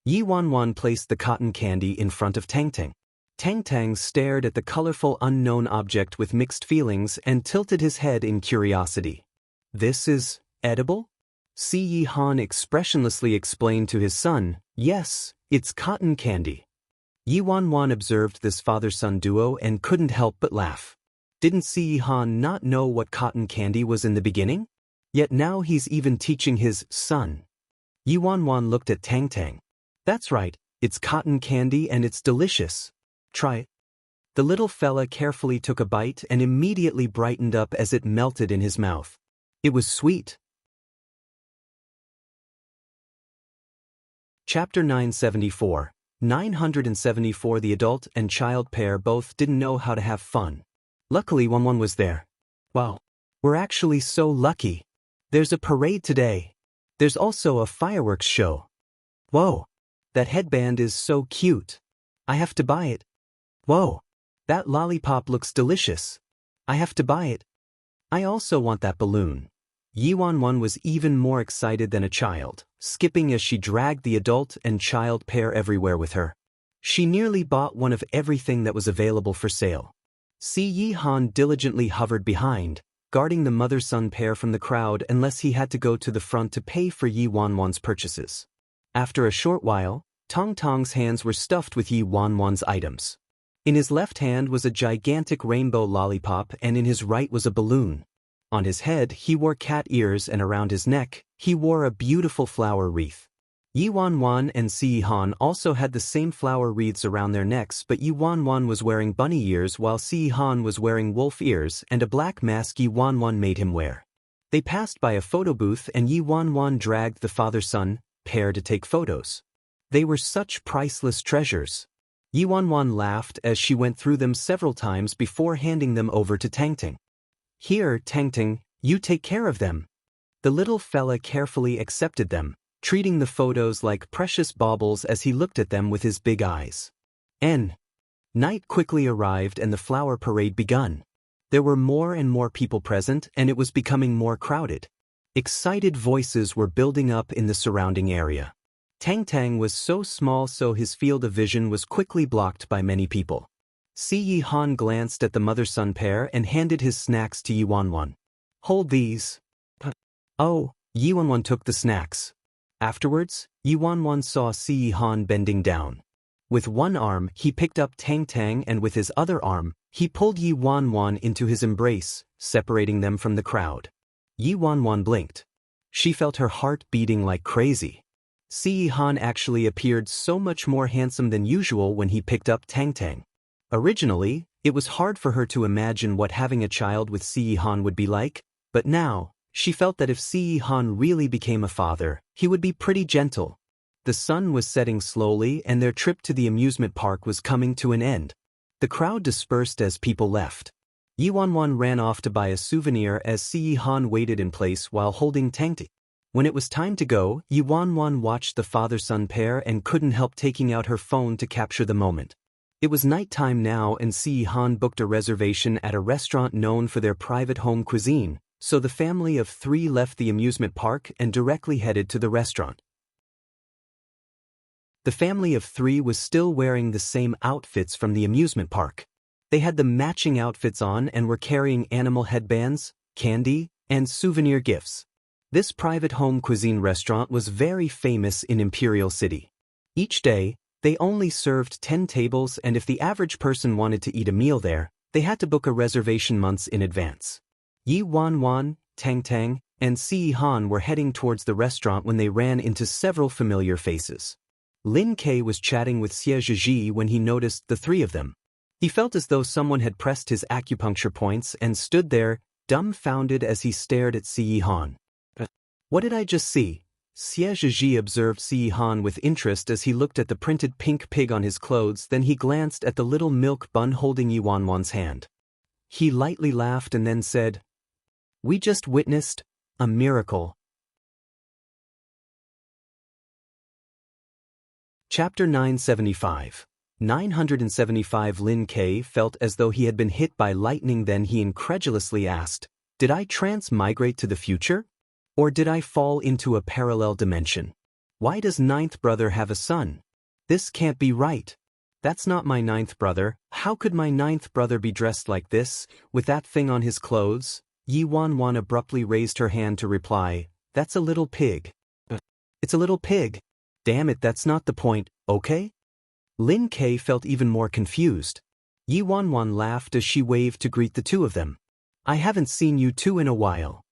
Yi Wanwan placed the cotton candy in front of Tang Tang. Tang Tang stared at the colorful unknown object with mixed feelings and tilted his head in curiosity. "This is edible?" Si Han expressionlessly explained to his son, "Yes, it's cotton candy." Yi Wanwan observed this father-son duo and couldn't help but laugh. Didn't Si Han not know what cotton candy was in the beginning? Yet now he's even teaching his son. Yi Wanwan looked at Tang Tang. "That's right, it's cotton candy and it's delicious. Try it." The little fella carefully took a bite and immediately brightened up as it melted in his mouth. It was sweet. Chapter 974. 974. The adult and child pair both didn't know how to have fun. Luckily, Wanwan was there. "Wow, we're actually so lucky. There's a parade today. There's also a fireworks show. Whoa, that headband is so cute. I have to buy it. Whoa, that lollipop looks delicious. I have to buy it. I also want that balloon." Yi Wanwan was even more excited than a child, skipping as she dragged the adult and child pair everywhere with her. She nearly bought one of everything that was available for sale. Si Han diligently hovered behind, guarding the mother-son pair from the crowd unless he had to go to the front to pay for Yi Wanwan's purchases. After a short while, Tong Tong's hands were stuffed with Yi Wanwan's items. In his left hand was a gigantic rainbow lollipop and in his right was a balloon. On his head he wore cat ears and around his neck he wore a beautiful flower wreath. Yi Wanwan and Si Han also had the same flower wreaths around their necks, but Yi Wanwan was wearing bunny ears while Si Han was wearing wolf ears and a black mask Yi Wanwan made him wear. They passed by a photo booth and Yi Wanwan dragged the father-son pair to take photos. They were such priceless treasures. Yi Wanwan laughed as she went through them several times before handing them over to Tangting. Here, Tangting, you take care of them. The little fella carefully accepted them, treating the photos like precious baubles as he looked at them with his big eyes. Night quickly arrived and the flower parade begun. There were more and more people present and it was becoming more crowded. Excited voices were building up in the surrounding area. Tangting was so small so his field of vision was quickly blocked by many people. Si Yi Han glanced at the mother-son pair and handed his snacks to Yi Wanwan. Hold these. Oh, Yi Wanwan took the snacks. Afterwards, Yi Wanwan saw Si Yi Han bending down. With one arm, he picked up Tangting and with his other arm, he pulled Yi Wanwan into his embrace, separating them from the crowd. Yi Wanwan blinked. She felt her heart beating like crazy. Si Yi Han actually appeared so much more handsome than usual when he picked up Tangting. Originally, it was hard for her to imagine what having a child with Si Yi Han would be like, but now, she felt that if Si Yi Han really became a father, he would be pretty gentle. The sun was setting slowly and their trip to the amusement park was coming to an end. The crowd dispersed as people left. Yi Wanwan ran off to buy a souvenir as Si Yi Han waited in place while holding Tangting. When it was time to go, Yi Wanwan watched the father-son pair and couldn't help taking out her phone to capture the moment. It was nighttime now and Si Yi Han booked a reservation at a restaurant known for their private home cuisine, so the family of 3 left the amusement park and directly headed to the restaurant. The family of 3 was still wearing the same outfits from the amusement park. They had the matching outfits on and were carrying animal headbands, candy, and souvenir gifts. This private home cuisine restaurant was very famous in Imperial City. Each day, they only served 10 tables and if the average person wanted to eat a meal there, they had to book a reservation months in advance. Yi Wanwan, Tangting, and Si Yi Han were heading towards the restaurant when they ran into several familiar faces. Lin Ke was chatting with Xie Zhizhi when he noticed the 3 of them. He felt as though someone had pressed his acupuncture points and stood there, dumbfounded as he stared at Si Yi Han. What did I just see? Xie Zhizhi observed Si Yi Han with interest as he looked at the printed pink pig on his clothes, then he glanced at the little milk bun holding Yi Wanwan's hand. He lightly laughed and then said, "We just witnessed a miracle." Chapter 975. 975 Lin Ke felt as though he had been hit by lightning, then he incredulously asked, "Did I transmigrate to the future? Or did I fall into a parallel dimension? Why does 9th brother have a son? This can't be right. That's not my 9th brother. How could my 9th brother be dressed like this, with that thing on his clothes?" Yi Wanwan abruptly raised her hand to reply, "That's a little pig." "It's a little pig. Damn it, that's not the point, okay?" Lin Ke felt even more confused. Yi Wanwan laughed as she waved to greet the 2 of them. "I haven't seen you 2 in a while."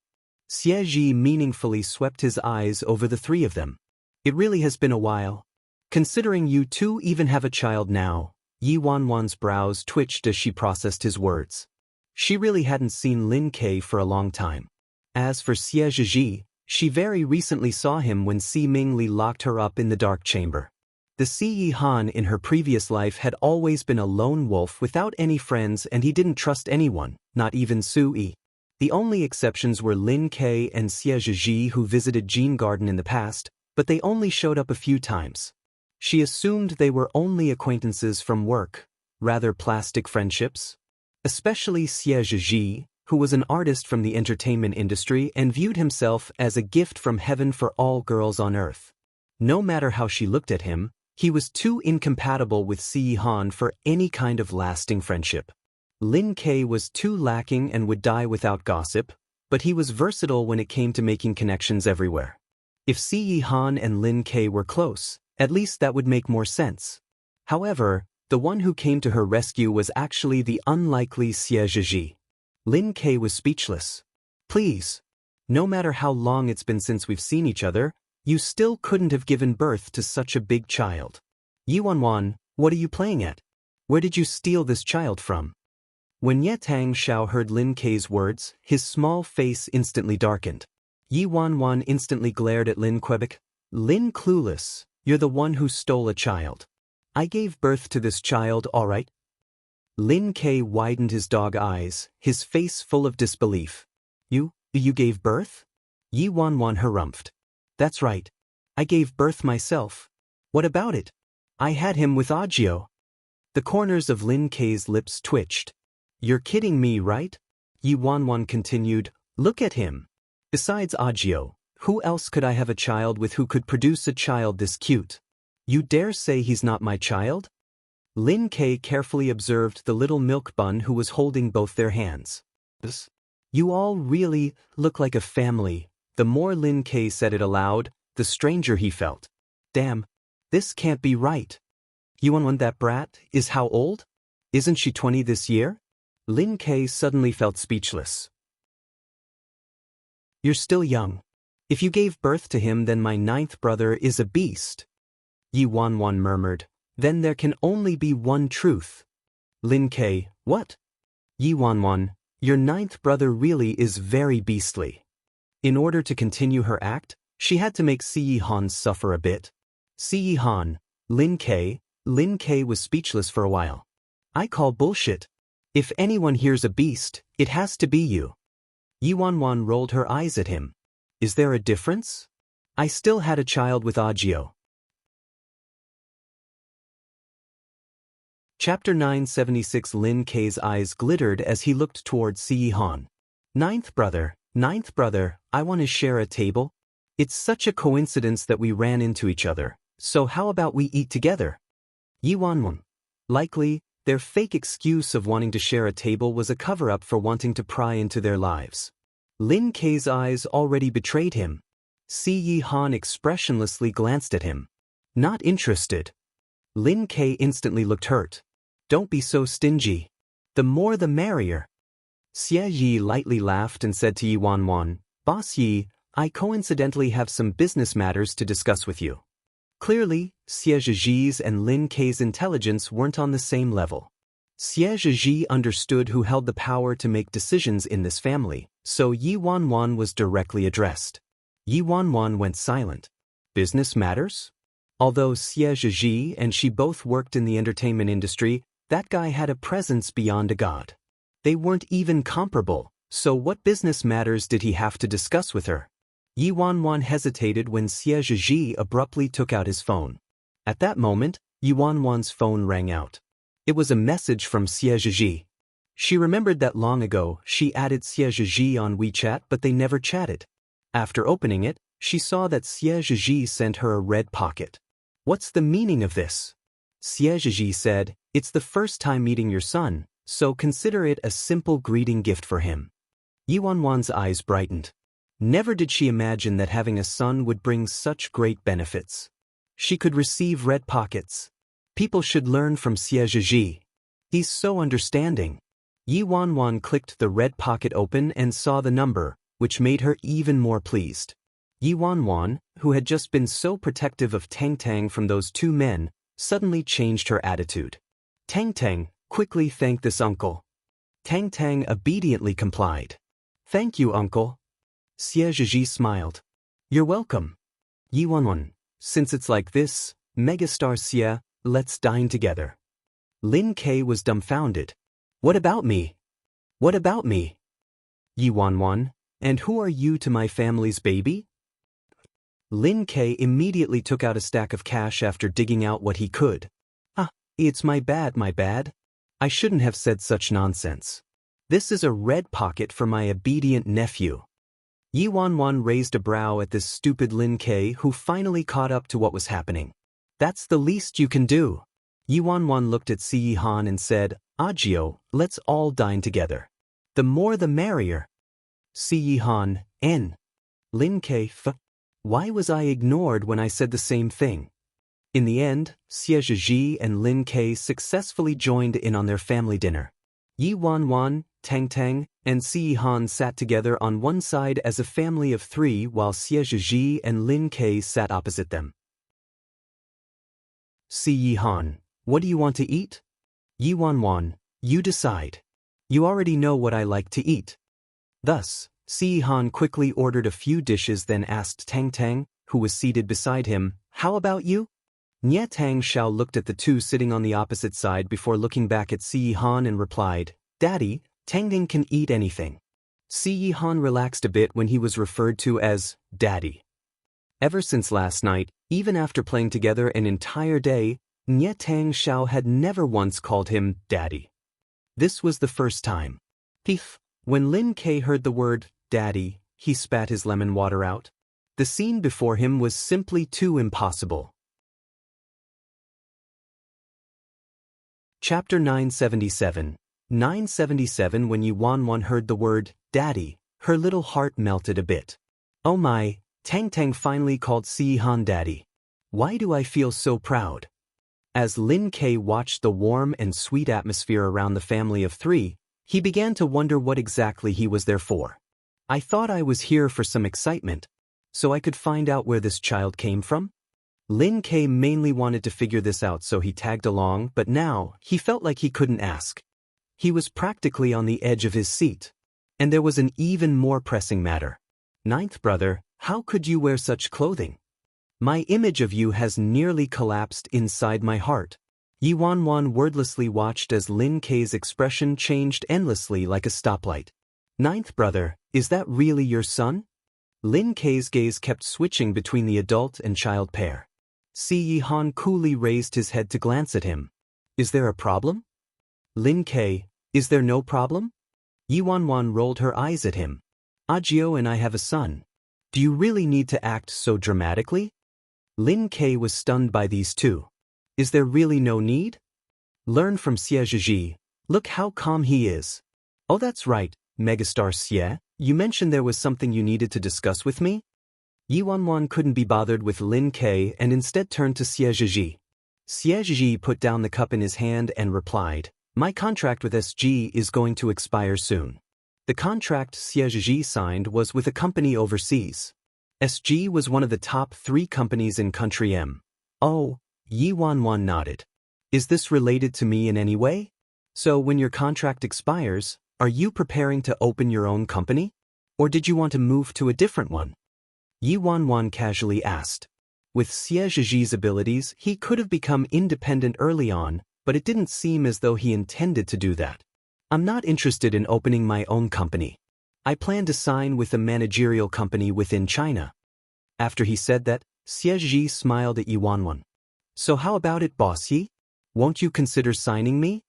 Xie Zhi meaningfully swept his eyes over the 3 of them. "It really has been a while. Considering you 2 even have a child now." Yi Wanwan's brows twitched as she processed his words. She really hadn't seen Lin Ke for a long time. As for Xie Zhizhi, she very recently saw him when Si Mingli locked her up in the dark chamber. The Si Yi Han in her previous life had always been a lone wolf without any friends and he didn't trust anyone, not even Su Yi. The only exceptions were Lin Ke and Xie Zhizhi who visited Jean Garden in the past, but they only showed up a few times. She assumed they were only acquaintances from work, rather plastic friendships. Especially Xie Zhizhi, who was an artist from the entertainment industry and viewed himself as a gift from heaven for all girls on earth. No matter how she looked at him, he was too incompatible with Si Yi Han for any kind of lasting friendship. Lin Ke was too lacking and would die without gossip, but he was versatile when it came to making connections everywhere. If Si Yi Han and Lin Ke were close, at least that would make more sense. However, the one who came to her rescue was actually the unlikely Xie Zhizhi. Lin Ke was speechless. "Please. No matter how long it's been since we've seen each other, you still couldn't have given birth to such a big child. Yi Wanwan, what are you playing at? Where did you steal this child from?" When Ye Tang Xiao heard Lin Ke's words, his small face instantly darkened. Yi Wanwan instantly glared at Lin Quebec. "Lin Clueless, you're the one who stole a child. I gave birth to this child, all right? Lin Kei widened his dog eyes, his face full of disbelief. You gave birth? Yi Wanwan harumphed. That's right. I gave birth myself. What about it? I had him with Agio. The corners of Lin Kei's lips twitched. You're kidding me, right? Yi Wanwan continued, look at him. Besides Agio, who else could I have a child with who could produce a child this cute? You dare say he's not my child? Lin Kei carefully observed the little milk bun who was holding both their hands. You all really look like a family. The more Lin Kei said it aloud, the stranger he felt. Damn, this can't be right. Yuanwan, that brat, is how old? Isn't she 20 this year? Lin Kei suddenly felt speechless. You're still young. If you gave birth to him, then my 9th brother is a beast. Yi Wanwan murmured. Then there can only be one truth. Lin Kei, what? Yi Wanwan, your 9th brother really is very beastly. In order to continue her act, she had to make Si Han suffer a bit. Si Han, Lin Kei was speechless for a while. I call bullshit. If anyone hears a beast, it has to be you. Yi Wanwan rolled her eyes at him. Is there a difference? I still had a child with Agio. Chapter 976. Lin Kei's eyes glittered as he looked toward Si Han. Ninth brother, I want to share a table. It's such a coincidence that we ran into each other, so how about we eat together? Yi Wanwan. Likely, their fake excuse of wanting to share a table was a cover-up for wanting to pry into their lives. Lin Kei's eyes already betrayed him. Si Han expressionlessly glanced at him. Not interested. Lin Kei instantly looked hurt. Don't be so stingy. The more the merrier. Xie Yi lightly laughed and said to Yi Wanwan, Boss Yi, I coincidentally have some business matters to discuss with you. Clearly, Xie Zhi's and Lin Kei's intelligence weren't on the same level. Xie Zhi understood who held the power to make decisions in this family, so Yi Wanwan was directly addressed. Yi Wanwan went silent. Business matters? Although Xie Zhi and she both worked in the entertainment industry, that guy had a presence beyond a god. They weren't even comparable, so what business matters did he have to discuss with her? Yi Wanwan hesitated when Xie Zhi abruptly took out his phone. At that moment, Yi Wanwan's phone rang out. It was a message from Xie Zhi. She remembered that long ago she added Xie Zhi on WeChat, but they never chatted. After opening it, she saw that Xie Zhi sent her a red pocket. What's the meaning of this? Xie Zhi said, it's the first time meeting your son, so consider it a simple greeting gift for him. Yi Wanwan's eyes brightened. Never did she imagine that having a son would bring such great benefits. She could receive red pockets. People should learn from Xie Zhi. He's so understanding. Yi Wanwan clicked the red pocket open and saw the number, which made her even more pleased. Yi Wanwan, who had just been so protective of Tang Tang from those two men, suddenly changed her attitude. Tang Tang, quickly thank this uncle. Tang Tang obediently complied. Thank you, uncle. Xie Zhi smiled. You're welcome. Yi Wanwan, since it's like this, megastar Xie, let's dine together. Lin Kei was dumbfounded. What about me? What about me? Yi Wanwan, and who are you to my family's baby? Lin Kei immediately took out a stack of cash after digging out what he could. It's my bad. I shouldn't have said such nonsense. This is a red pocket for my obedient nephew. Yi Wanwan raised a brow at this stupid Lin Kei, who finally caught up to what was happening. That's the least you can do. Yi Wanwan looked at Si Han and said, Agio, let's all dine together. The more the merrier. Si Han, N. Lin Kei, Why was I ignored when I said the same thing? In the end, Xie Zhi and Lin Kei successfully joined in on their family dinner. Yi Wanwan, Tang Tang, and Si Han sat together on one side as a family of three while Xie Zhi and Lin Kei sat opposite them. Si Han, what do you want to eat? Yi Wanwan, you decide. You already know what I like to eat. Thus, Si Han quickly ordered a few dishes, then asked Tang Tang, who was seated beside him, how about you? Nie Tang Xiao looked at the two sitting on the opposite side before looking back at Si Han and replied, "Daddy, Tangding can eat anything." Si Han relaxed a bit when he was referred to as Daddy. Ever since last night, even after playing together an entire day, Nie Tang Xiao had never once called him Daddy. This was the first time. Thief. When Lin Ke heard the word Daddy, he spat his lemon water out. The scene before him was simply too impossible. Chapter 977. 977. When Yuan heard the word Daddy, her little heart melted a bit. Oh my, Tang Tang finally called Si Han Daddy. Why do I feel so proud? As Lin Ke watched the warm and sweet atmosphere around the family of three, he began to wonder what exactly he was there for. I thought I was here for some excitement, so I could find out where this child came from? Lin Ke mainly wanted to figure this out, so he tagged along, but now he felt like he couldn't ask. He was practically on the edge of his seat. And there was an even more pressing matter. Ninth brother, how could you wear such clothing? My image of you has nearly collapsed inside my heart. Yuan wordlessly watched as Lin Ke's expression changed endlessly like a stoplight. Ninth brother, is that really your son? Lin Ke's gaze kept switching between the adult and child pair. Si Han coolly raised his head to glance at him. Is there a problem? Lin Ke, is there no problem? Yuan rolled her eyes at him. Ajio and I have a son. Do you really need to act so dramatically? Lin Ke was stunned by these two. Is there really no need? Learn from Xie Zhizhi. Look how calm he is. Oh, that's right, Megastar Xie. You mentioned there was something you needed to discuss with me? Yuan couldn't be bothered with Lin Ke and instead turned to Xie Zhizhi. Xie Zhizhi put down the cup in his hand and replied, "My contract with SG is going to expire soon." The contract Xie Zhizhi signed was with a company overseas. SG was one of the top 3 companies in country M. Oh, Yuan nodded. Is this related to me in any way? So when your contract expires, are you preparing to open your own company? Or did you want to move to a different one? Yuan casually asked. With Xie Zhizhi's abilities, he could have become independent early on, but it didn't seem as though he intended to do that. I'm not interested in opening my own company. I plan to sign with a managerial company within China. After he said that, Xie Zhizhi smiled at Yuan. So how about it, boss Yi? Won't you consider signing me?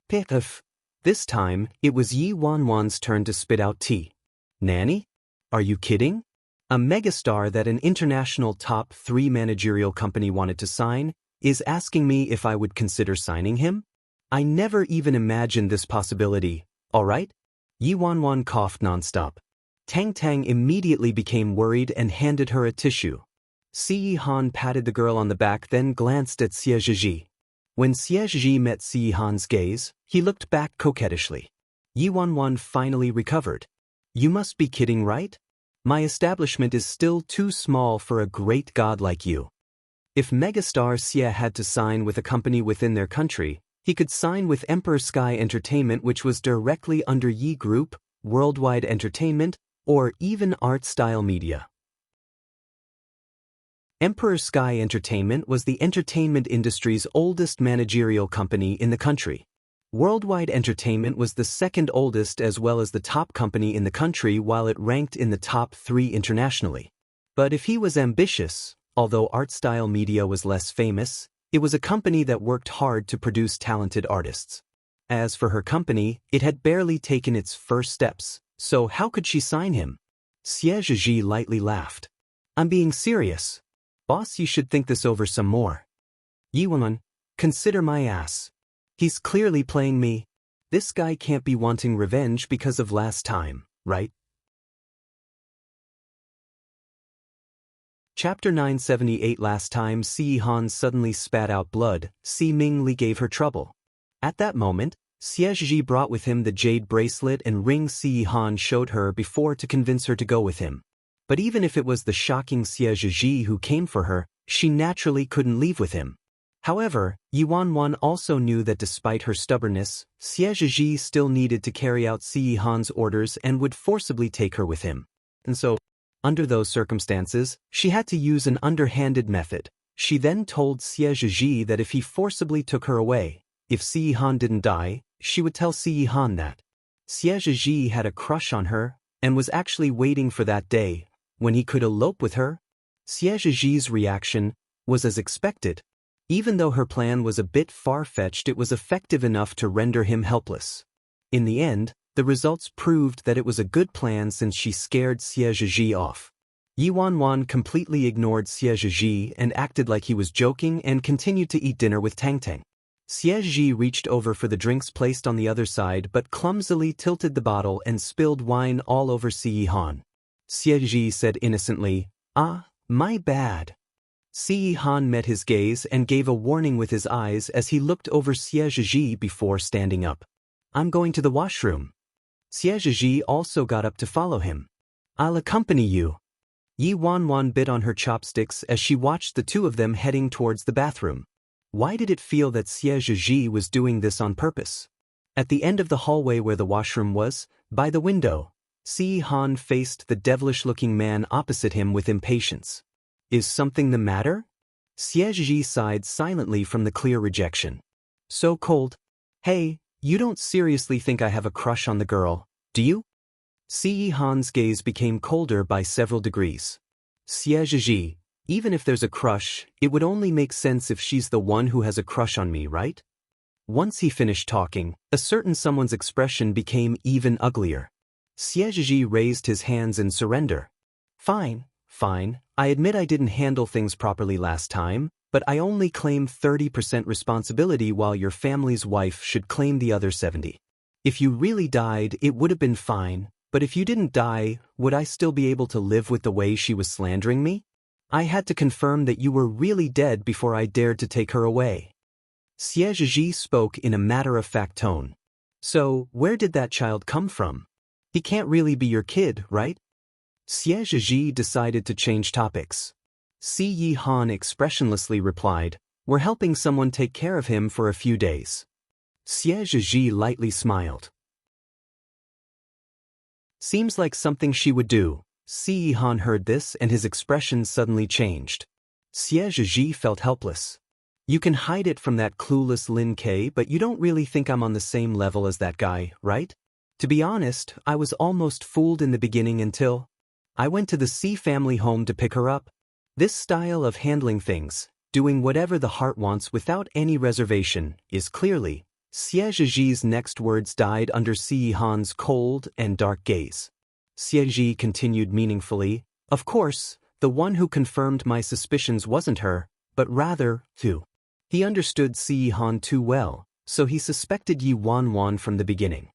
Piff. This time, it was Yuan's turn to spit out tea. Nanny? Are you kidding? A megastar that an international top 3 managerial company wanted to sign is asking me if I would consider signing him? I never even imagined this possibility, alright? Yuan coughed nonstop. Tang immediately became worried and handed her a tissue. Si Han patted the girl on the back, then glanced at Xie Zhizhi. When Xie Zhizhi met Si Han's gaze, he looked back coquettishly. Yuan finally recovered. You must be kidding, right? My establishment is still too small for a great god like you. If Megastar Xie had to sign with a company within their country, he could sign with Emperor Sky Entertainment, which was directly under Yi Group, Worldwide Entertainment, or even Art Style Media. Emperor Sky Entertainment was the entertainment industry's oldest managerial company in the country. Worldwide Entertainment was the second oldest as well as the top company in the country, while it ranked in the top 3 internationally. But if he was ambitious, although Art Style Media was less famous, it was a company that worked hard to produce talented artists. As for her company, it had barely taken its first steps, so how could she sign him? Xie Zhizhi lightly laughed. I'm being serious. Boss, you should think this over some more. Yuan, consider my ass. He's clearly playing me. This guy can't be wanting revenge because of last time, right? Chapter 978. Last time Si Han suddenly spat out blood, Si Mingli gave her trouble. At that moment, Xie Zhizhi brought with him the jade bracelet and ring Si Han showed her before to convince her to go with him. But even if it was the shocking Xie Zhizhi who came for her, she naturally couldn't leave with him. However, Yuan also knew that despite her stubbornness, Xie Zhizhi still needed to carry out Si Han's orders and would forcibly take her with him. And so, under those circumstances, she had to use an underhanded method, She then told Xie Zhizhi that if he forcibly took her away, if Si Han didn't die, she would tell Si Han that Xie Zhizhi had a crush on her and was actually waiting for that day when he could elope with her. Xie Zhizhi's reaction was as expected. Even though her plan was a bit far-fetched, it was effective enough to render him helpless. In the end, the results proved that it was a good plan since she scared Xie Zhizhi off. Yi Wanwan completely ignored Xie Zhizhi and acted like he was joking and continued to eat dinner with Tang Tang. Xie Zhizhi reached over for the drinks placed on the other side but clumsily tilted the bottle and spilled wine all over Si Han. Xie Zhizhi said innocently, "Ah, my bad." Si Han met his gaze and gave a warning with his eyes as he looked over Xie Zhizhi before standing up. "I'm going to the washroom." Xie Zhizhi also got up to follow him. "I'll accompany you." Yi Wanwan bit on her chopsticks as she watched the two of them heading towards the bathroom. Why did it feel that Xie Zhizhi was doing this on purpose? At the end of the hallway where the washroom was, by the window, Si Han faced the devilish-looking man opposite him with impatience. "Is something the matter?" Xie Zhizhi sighed silently from the clear rejection. "So cold. Hey, you don't seriously think I have a crush on the girl, do you?" Si Han's gaze became colder by several degrees. "Xie Zhizhi, even if there's a crush, it would only make sense if she's the one who has a crush on me, right?" Once he finished talking, a certain someone's expression became even uglier. Xie Zhizhi raised his hands in surrender. "Fine, fine, I admit I didn't handle things properly last time, but I only claim 30% responsibility while your family's wife should claim the other 70%. If you really died, it would have been fine. But if you didn't die, would I still be able to live with the way she was slandering me? I had to confirm that you were really dead before I dared to take her away." Xie Zhizhi spoke in a matter-of-fact tone. "So, where did that child come from? He can't really be your kid, right?" Xie Zhizhi decided to change topics. Si Han expressionlessly replied, "We're helping someone take care of him for a few days." Xie Zhizhi lightly smiled. "Seems like something she would do." Si Han heard this and his expression suddenly changed. Xie Zhizhi felt helpless. "You can hide it from that clueless Lin Ke, but you don't really think I'm on the same level as that guy, right? To be honest, I was almost fooled in the beginning until I went to the Si family home to pick her up. This style of handling things, doing whatever the heart wants without any reservation, is clearly..." Xie Zhizhi's next words died under Si Han's cold and dark gaze. Xie Zhizhi continued meaningfully, "Of course, the one who confirmed my suspicions wasn't her, but rather, Tu." He understood Si Han too well, so he suspected Yi Wanwan from the beginning.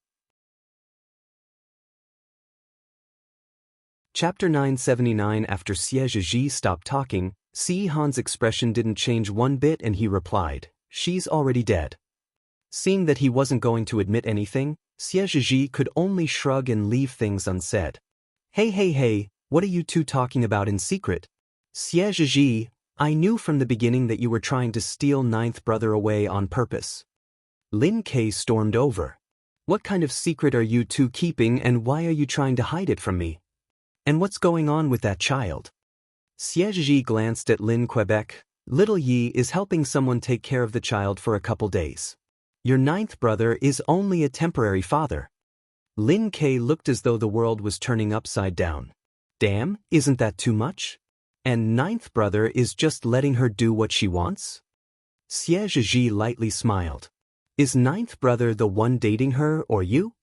Chapter 979. After Xie Zhizhi stopped talking, Si Han's expression didn't change one bit and he replied, "She's already dead." Seeing that he wasn't going to admit anything, Xie Zhizhi could only shrug and leave things unsaid. Hey, what are you two talking about in secret?" "Xie Zhizhi, I knew from the beginning that you were trying to steal ninth brother away on purpose." Lin Ke stormed over. "What kind of secret are you two keeping and why are you trying to hide it from me? And what's going on with that child?" Xie Zhizhi glanced at Lin Quebec. "Little Yi is helping someone take care of the child for a couple days. Your ninth brother is only a temporary father." Lin Ke looked as though the world was turning upside down. "Damn, isn't that too much? And ninth brother is just letting her do what she wants?" Xie Zhizhi lightly smiled. "Is ninth brother the one dating her or you?"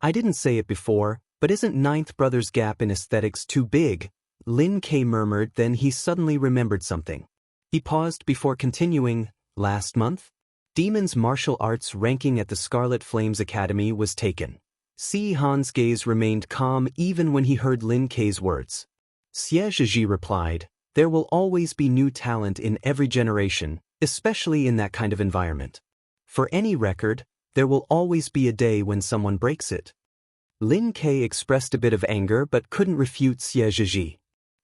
"I didn't say it before, but isn't ninth brother's gap in aesthetics too big?" Lin Ke murmured, then he suddenly remembered something. He paused before continuing, "Last month? Demon's martial arts ranking at the Scarlet Flames Academy was taken." Si Han's gaze remained calm even when he heard Lin Ke's words. Xie Zhizhi replied, "There will always be new talent in every generation, especially in that kind of environment. For any record, there will always be a day when someone breaks it." Lin Ke expressed a bit of anger but couldn't refute Xie Zhizhi.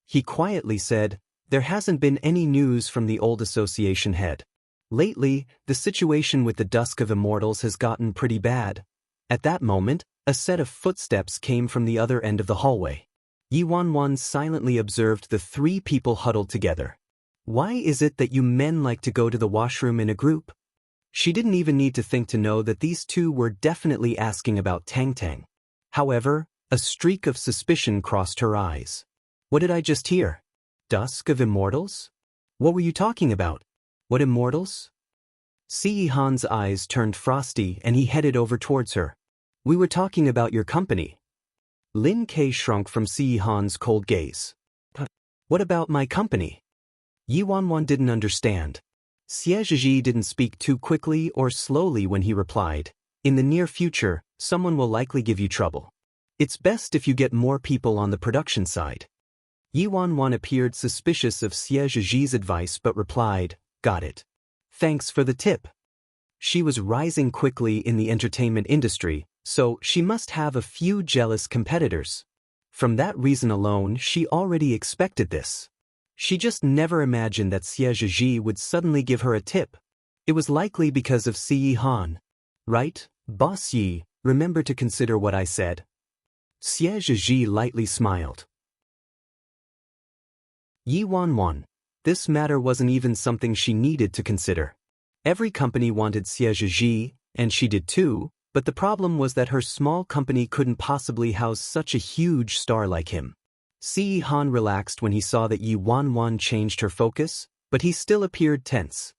He quietly said, "There hasn't been any news from the old association head. Lately, the situation with the Dusk of Immortals has gotten pretty bad." At that moment, a set of footsteps came from the other end of the hallway. Yi Wanwan silently observed the three people huddled together. Why is it that you men like to go to the washroom in a group? She didn't even need to think to know that these two were definitely asking about Tang Tang. However, a streak of suspicion crossed her eyes. What did I just hear? Dusk of Immortals? What were you talking about? What immortals? Si Han's eyes turned frosty and he headed over towards her. We were talking about your company. Lin Kei shrunk from Si Han's cold gaze. What about my company? Yi Wanwan didn't understand. Xie Zhizhi didn't speak too quickly or slowly when he replied. In the near future, someone will likely give you trouble. It's best if you get more people on the production side. Yi Wanwan appeared suspicious of Xie Zhizhi's advice but replied, got it. Thanks for the tip. She was rising quickly in the entertainment industry, so she must have a few jealous competitors. From that reason alone, she already expected this. She just never imagined that Xie Zhizhi would suddenly give her a tip. It was likely because of Si Han. Right, Boss Yi, remember to consider what I said. Xie Zhizhi lightly smiled. Yi Wanwan. This matter wasn't even something she needed to consider. Every company wanted Xie Zhizhi, and she did too, but the problem was that her small company couldn't possibly house such a huge star like him. Si Han relaxed when he saw that Yi Wanwan changed her focus, but he still appeared tense.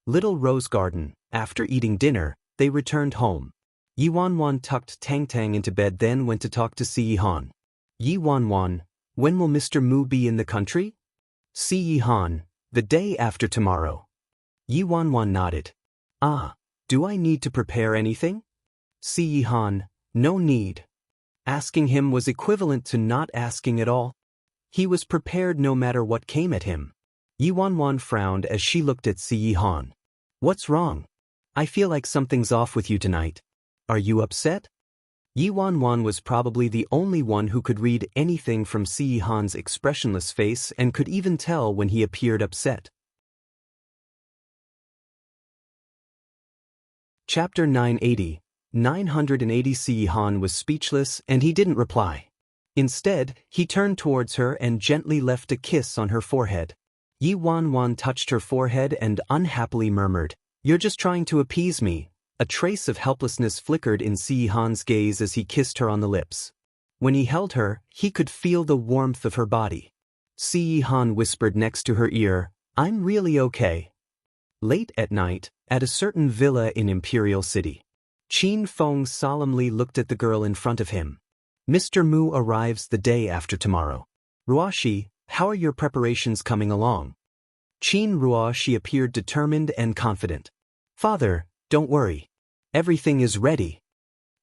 Little Rose Garden, after eating dinner, they returned home. Yi Wanwan tucked Tang Tang into bed then went to talk to Si Han. Yi Wanwan, when will Mr. Mu be in the country? Si Han, the day after tomorrow. Yi Wanwan nodded. Ah, do I need to prepare anything? Si Han, no need. Asking him was equivalent to not asking at all. He was prepared no matter what came at him. Yi Wanwan frowned as she looked at Si Han. What's wrong? I feel like something's off with you tonight. Are you upset? Yi Wanwan was probably the only one who could read anything from Si Han's expressionless face and could even tell when he appeared upset. Chapter 980. 980 Si Han was speechless and he didn't reply. Instead, he turned towards her and gently left a kiss on her forehead. Yi Wanwan touched her forehead and unhappily murmured, "You're just trying to appease me." A trace of helplessness flickered in Si Han's gaze as he kissed her on the lips. When he held her, he could feel the warmth of her body. Si Han whispered next to her ear, "I'm really okay." Late at night, at a certain villa in Imperial City, Qin Feng solemnly looked at the girl in front of him. Mr. Mu arrives the day after tomorrow. Ruoshi, how are your preparations coming along? Qin Ruoshi appeared determined and confident. Father, don't worry. Everything is ready.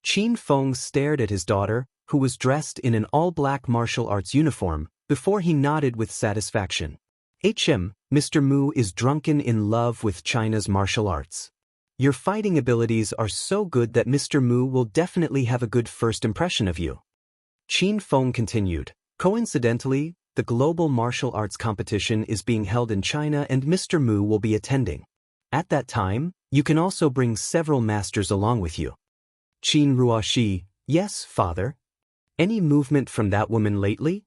Qin Feng stared at his daughter, who was dressed in an all-black martial arts uniform, before he nodded with satisfaction. Mr. Mu is drunken in love with China's martial arts. Your fighting abilities are so good that Mr. Mu will definitely have a good first impression of you. Qin Feng continued. Coincidentally, the global martial arts competition is being held in China and Mr. Mu will be attending. At that time, you can also bring several masters along with you. Qin Ruoshi, yes, father. Any movement from that woman lately?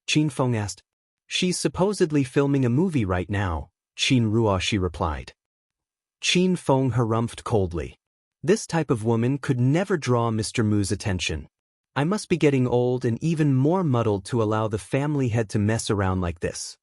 Qin Feng asked. She's supposedly filming a movie right now, Qin Ruoshi replied. Qin Feng harumphed coldly. This type of woman could never draw Mr. Mu's attention. I must be getting old and even more muddled to allow the family head to mess around like this.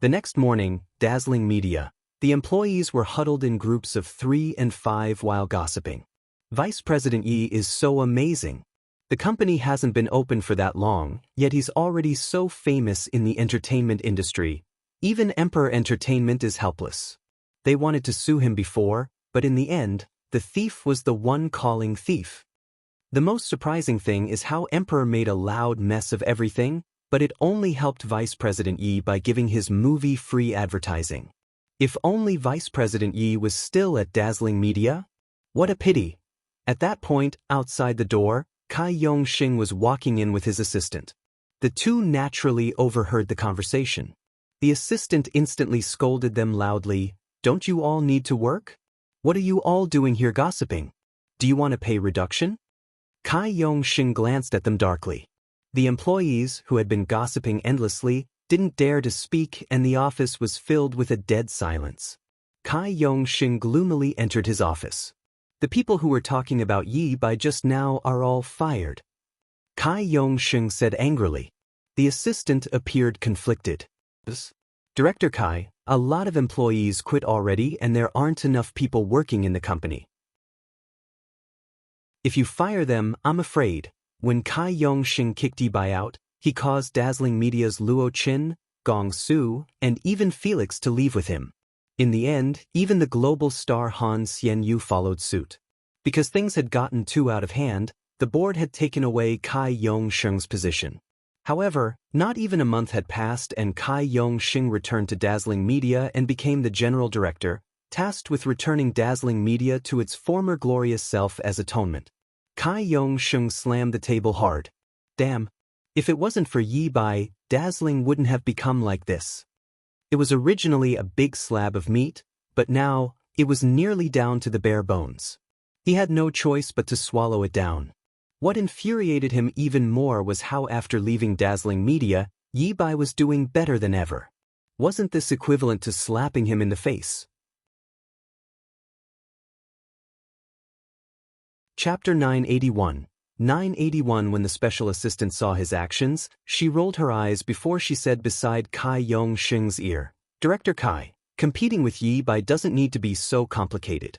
The next morning, dazzling media. The employees were huddled in groups of 3 and 5 while gossiping. Vice President Yi is so amazing. The company hasn't been open for that long, yet he's already so famous in the entertainment industry. Even Emperor Entertainment is helpless. They wanted to sue him before, but in the end, the thief was the one calling thief. The most surprising thing is how Emperor made a loud mess of everything, but it only helped Vice President Yi by giving his movie free advertising. If only Vice President Yi was still at dazzling media? What a pity. At that point, outside the door, Kai Yongxing was walking in with his assistant. The two naturally overheard the conversation. The assistant instantly scolded them loudly, "Don't you all need to work? What are you all doing here gossiping? Do you want a pay reduction?" Kai Yongxing glanced at them darkly. The employees, who had been gossiping endlessly, didn't dare to speak, and the office was filled with a dead silence. Kai Yong-shing gloomily entered his office. The people who were talking about Yi Bai just now are all fired. Kai Yong-shing said angrily. The assistant appeared conflicted. Director Kai, a lot of employees quit already and there aren't enough people working in the company. If you fire them, I'm afraid. When Kai Yong-shing kicked Yi Bai out, he caused Dazzling Media's Luo Qin, Gong Su, and even Felix to leave with him. In the end, even the global star Han Xianyu followed suit. Because things had gotten too out of hand, the board had taken away Kai Yong-shing's position. However, not even a month had passed and Kai Yong-shing returned to Dazzling Media and became the general director, tasked with returning Dazzling Media to its former glorious self as atonement. Kai Yong-shing slammed the table hard. Damn. If it wasn't for Yi Bai, Dazzling wouldn't have become like this. It was originally a big slab of meat, but now, it was nearly down to the bare bones. He had no choice but to swallow it down. What infuriated him even more was how after leaving Dazzling Media, Yi Bai was doing better than ever. Wasn't this equivalent to slapping him in the face? Chapter 981. 981. When the special assistant saw his actions, she rolled her eyes before she said beside Kai Yong-shing's ear, Director Kai, competing with Yi Bai doesn't need to be so complicated.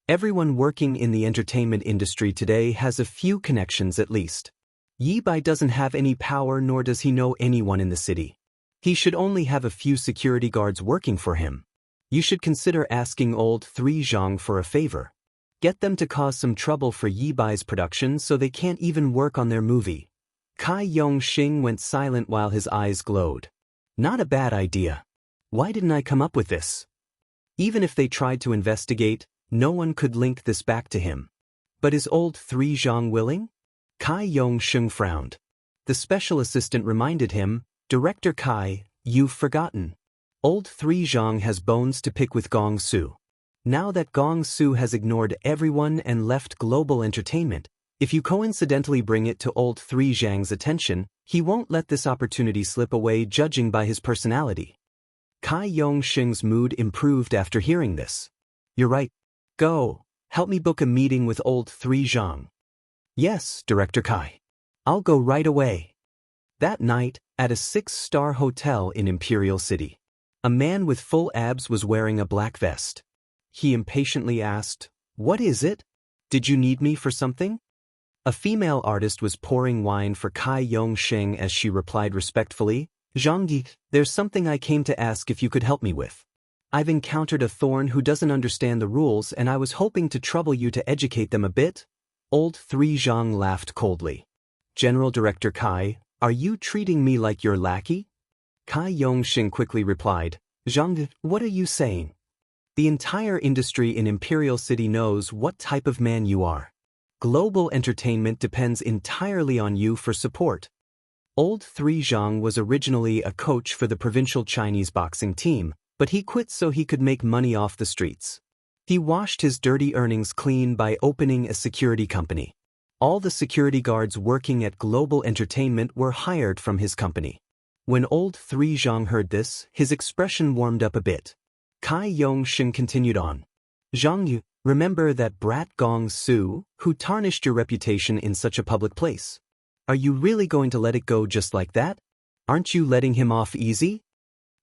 Everyone working in the entertainment industry today has a few connections at least. Yi Bai doesn't have any power nor does he know anyone in the city. He should only have a few security guards working for him. You should consider asking old Three Zhang for a favor. Get them to cause some trouble for Yi Bai's production so they can't even work on their movie. Kai Yong-shing went silent while his eyes glowed. Not a bad idea. Why didn't I come up with this? Even if they tried to investigate, no one could link this back to him. But is old Three Zhang willing? Kai Yong-shing frowned. The special assistant reminded him, Director Kai, you've forgotten. Old Three Zhang has bones to pick with Gong Su. Now that Gong Su has ignored everyone and left global entertainment, if you coincidentally bring it to old Three Zhang's attention, he won't let this opportunity slip away judging by his personality. Kai Yong-shing's mood improved after hearing this. You're right. Go, help me book a meeting with old Three Zhang. Yes, Director Kai. I'll go right away. That night, at a 6-star hotel in Imperial City, a man with full abs was wearing a black vest. He impatiently asked, What is it? Did you need me for something? A female artist was pouring wine for Kai Yong-shing as she replied respectfully, Zhangyi, there's something I came to ask if you could help me with. I've encountered a thorn who doesn't understand the rules and I was hoping to trouble you to educate them a bit. Old Three Zhang laughed coldly. General Director Kai, are you treating me like your lackey? Kai Yong-shing quickly replied, Zhangyi, what are you saying? The entire industry in Imperial City knows what type of man you are. Global entertainment depends entirely on you for support. Old Three Zhang was originally a coach for the provincial Chinese boxing team, but he quit so he could make money off the streets. He washed his dirty earnings clean by opening a security company. All the security guards working at Global Entertainment were hired from his company. When old Three Zhang heard this, his expression warmed up a bit. Kai Yong-shing continued on. Zhang Yu, remember that brat Gong Su, who tarnished your reputation in such a public place? Are you really going to let it go just like that? Aren't you letting him off easy?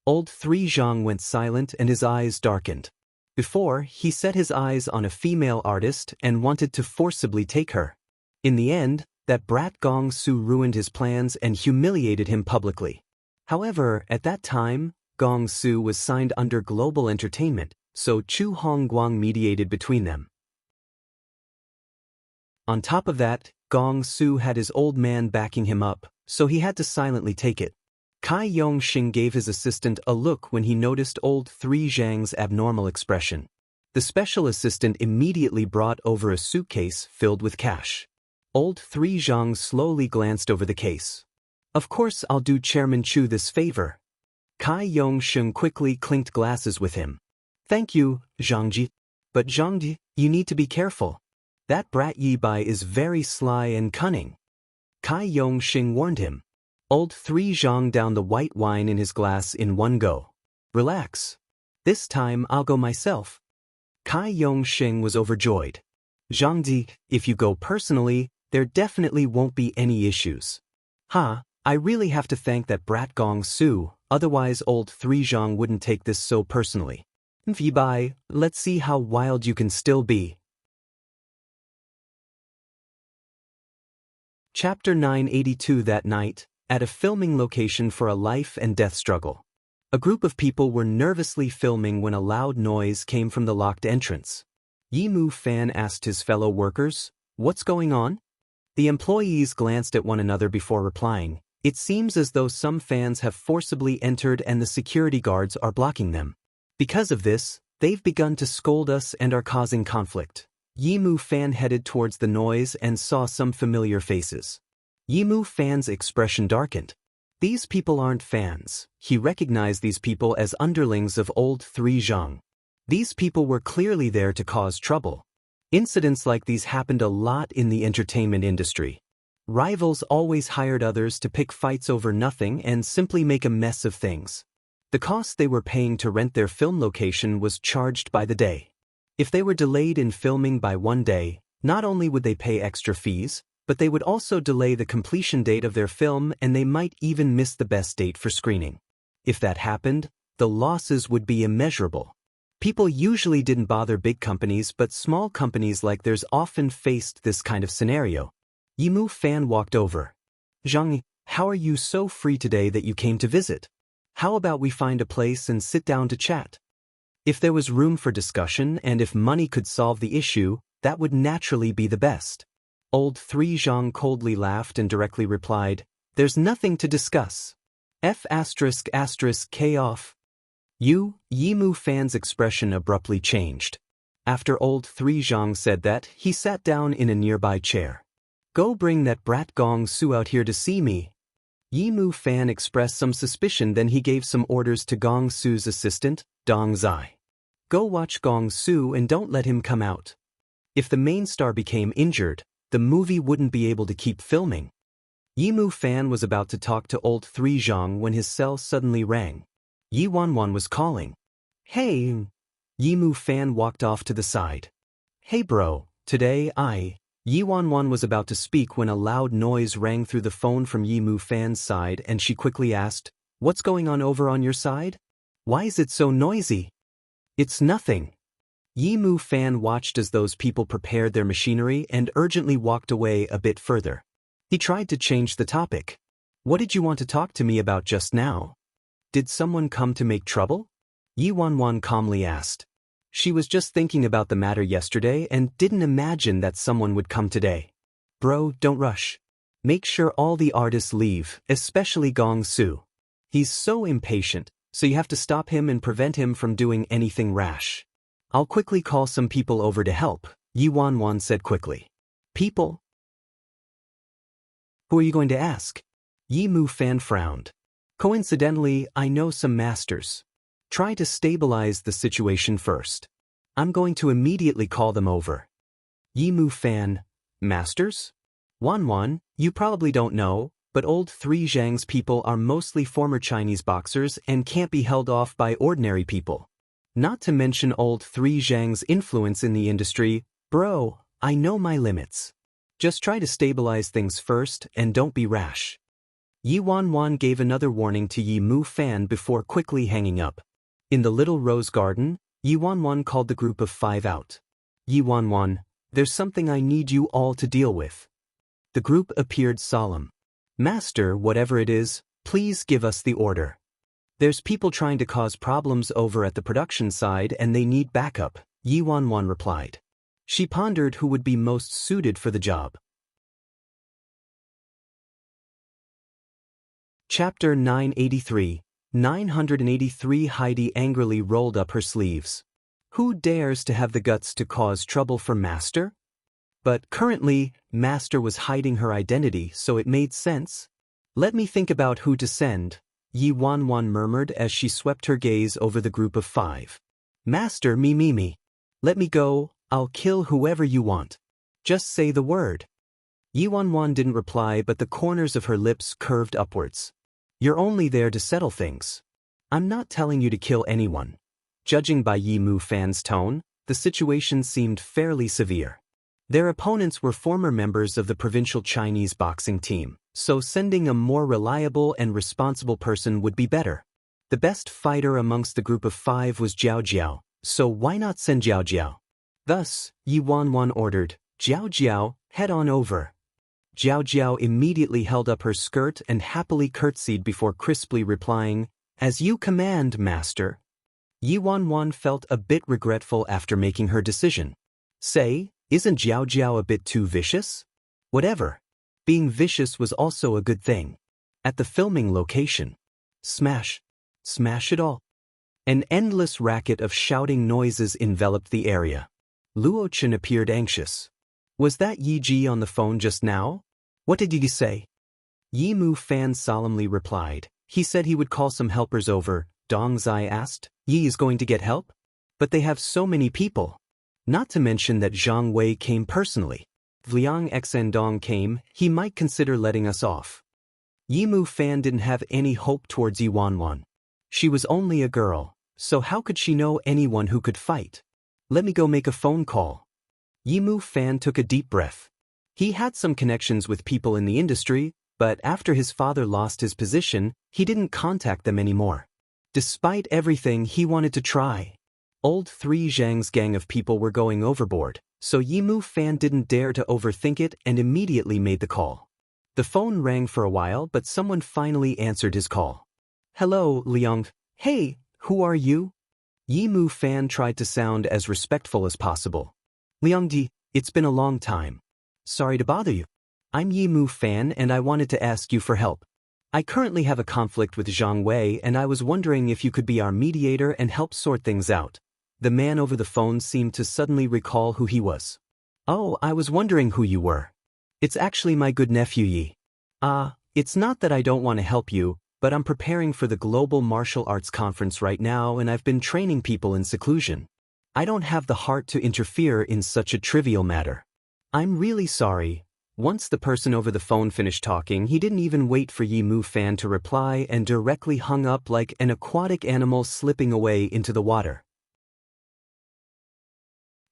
Old Three Zhang went silent and his eyes darkened. Before, he set his eyes on a female artist and wanted to forcibly take her. In the end, that brat Gong Su ruined his plans and humiliated him publicly. However, at that time, Gong Su was signed under Global Entertainment, so Chu Hongguang mediated between them. On top of that, Gong Su had his old man backing him up, so he had to silently take it. Kai Yong-shing gave his assistant a look when he noticed old Three Zhang's abnormal expression. The special assistant immediately brought over a suitcase filled with cash. Old Three Zhang slowly glanced over the case. Of course I'll do Chairman Chu this favor. Kai Yong-shing quickly clinked glasses with him. Thank you, Zhangji. But Zhangji, you need to be careful. That brat Yi Bai is very sly and cunning. Kai Yong-shing warned him. Old Three Zhang downed the white wine in his glass in one go. Relax. This time I'll go myself. Kai Yongxing was overjoyed. Zhangdi, if you go personally, there definitely won't be any issues. I really have to thank that brat Gong Su, otherwise Old Three Zhang wouldn't take this so personally. Vibai, let's see how wild you can still be. Chapter 982. That night, at a filming location for a life and death struggle. A group of people were nervously filming when a loud noise came from the locked entrance. Yimu Fan asked his fellow workers, "What's going on?" The employees glanced at one another before replying. It seems as though some fans have forcibly entered and the security guards are blocking them. Because of this, they've begun to scold us and are causing conflict. Yimu Fan headed towards the noise and saw some familiar faces. Yimu Fan's expression darkened. These people aren't fans. He recognized these people as underlings of Old Three Zhang. These people were clearly there to cause trouble. Incidents like these happened a lot in the entertainment industry. Rivals always hired others to pick fights over nothing and simply make a mess of things. The cost they were paying to rent their film location was charged by the day. If they were delayed in filming by one day, not only would they pay extra fees, but they would also delay the completion date of their film and they might even miss the best date for screening. If that happened, the losses would be immeasurable. People usually didn't bother big companies, but small companies like theirs often faced this kind of scenario. Yimu Fan walked over. "Zhang, how are you so free today that you came to visit? How about we find a place and sit down to chat?" If there was room for discussion and if money could solve the issue, that would naturally be the best. Old Three Zhang coldly laughed and directly replied, "There's nothing to discuss. F***K off. Yimu Fan's expression abruptly changed. After Old Three Zhang said that, he sat down in a nearby chair. "Go bring that brat Gong Su out here to see me." Yimu Fan expressed some suspicion, then he gave some orders to Gong Su's assistant, Dong Zai. "Go watch Gong Su and don't let him come out." If the main star became injured, the movie wouldn't be able to keep filming. Yimu Fan was about to talk to Old Three Zhang when his cell suddenly rang. Yi Wanwan was calling. "Hey." Yimu Fan walked off to the side. "Hey bro, today Yi Wanwan was about to speak when a loud noise rang through the phone from Yimu Fan's side and she quickly asked, "What's going on over on your side? Why is it so noisy?" "It's nothing." Yimu Fan watched as those people prepared their machinery and urgently walked away a bit further. He tried to change the topic. "What did you want to talk to me about just now? Did someone come to make trouble?" Yi Wanwan calmly asked. She was just thinking about the matter yesterday and didn't imagine that someone would come today. "Bro, don't rush. Make sure all the artists leave, especially Gong Su. He's so impatient, so you have to stop him and prevent him from doing anything rash." "I'll quickly call some people over to help," Yi Wanwan said quickly. "People? Who are you going to ask?" Yimu Fan frowned. "Coincidentally, I know some masters. Try to stabilize the situation first. I'm going to immediately call them over." Yimu Fan, "Masters? Wanwan, you probably don't know, but Old Three Zhang's people are mostly former Chinese boxers and can't be held off by ordinary people. Not to mention Old Three Zhang's influence in the industry. Bro, I know my limits. Just try to stabilize things first and don't be rash." Yi Wanwan gave another warning to Yimu Fan before quickly hanging up. In the little rose garden, Yi Wanwan called the group of 5 out. "Yi Wanwan, there's something I need you all to deal with." The group appeared solemn. "Master, whatever it is, please give us the order. There's people trying to cause problems over at the production side and they need backup," Yi Wanwan replied. She pondered who would be most suited for the job. Chapter 983. Heidi angrily rolled up her sleeves. Who dares to have the guts to cause trouble for Master? But currently, Master was hiding her identity, so it made sense. "Let me think about who to send," Yi Wanwan murmured as she swept her gaze over the group of 5. "Master, me. Let me go, I'll kill whoever you want. Just say the word." Yi Wanwan didn't reply, but the corners of her lips curved upwards. You're only there to settle things. I'm not telling you to kill anyone. Judging by Yi Mu Fan's tone, the situation seemed fairly severe. Their opponents were former members of the provincial Chinese boxing team, so sending a more reliable and responsible person would be better. The best fighter amongst the group of 5 was Jiao Jiao, so why not send Jiao Jiao? Thus, Yi Wanwan ordered, Jiao Jiao, head on over. Jiao Jiao immediately held up her skirt and happily curtsied before crisply replying, As you command, master. Yi Wanwan felt a bit regretful after making her decision. Say, isn't Jiao Jiao a bit too vicious? Whatever. Being vicious was also a good thing. At the filming location. Smash. Smash it all. An endless racket of shouting noises enveloped the area. Luo Chen appeared anxious. Was that Yi Ji on the phone just now? What did Yi say? Yi Mu Fan solemnly replied. He said he would call some helpers over. Dong Zai asked. Yi is going to get help? But they have so many people. Not to mention that Zhang Wei came personally. If Liang Xandong came, he might consider letting us off. Yi Mu Fan didn't have any hope towards Yi Wanwan. She was only a girl, so how could she know anyone who could fight? Let me go make a phone call. Yi Mu Fan took a deep breath. He had some connections with people in the industry, but after his father lost his position, he didn't contact them anymore. Despite everything, he wanted to try. Old Three Zhang's gang of people were going overboard, so Yi Mu Fan didn't dare to overthink it and immediately made the call. The phone rang for a while, but someone finally answered his call. Hello, Liang. Hey, who are you? Yi Mu Fan tried to sound as respectful as possible. Liang Di, it's been a long time. Sorry to bother you. I'm Yi Mu Fan and I wanted to ask you for help. I currently have a conflict with Zhang Wei and I was wondering if you could be our mediator and help sort things out. The man over the phone seemed to suddenly recall who he was. Oh, I was wondering who you were. It's actually my good nephew Yi. It's not that I don't want to help you, but I'm preparing for the Global Martial Arts Conference right now and I've been training people in seclusion. I don't have the heart to interfere in such a trivial matter. I'm really sorry. Once the person over the phone finished talking, he didn't even wait for Yi Mu Fan to reply and directly hung up like an aquatic animal slipping away into the water.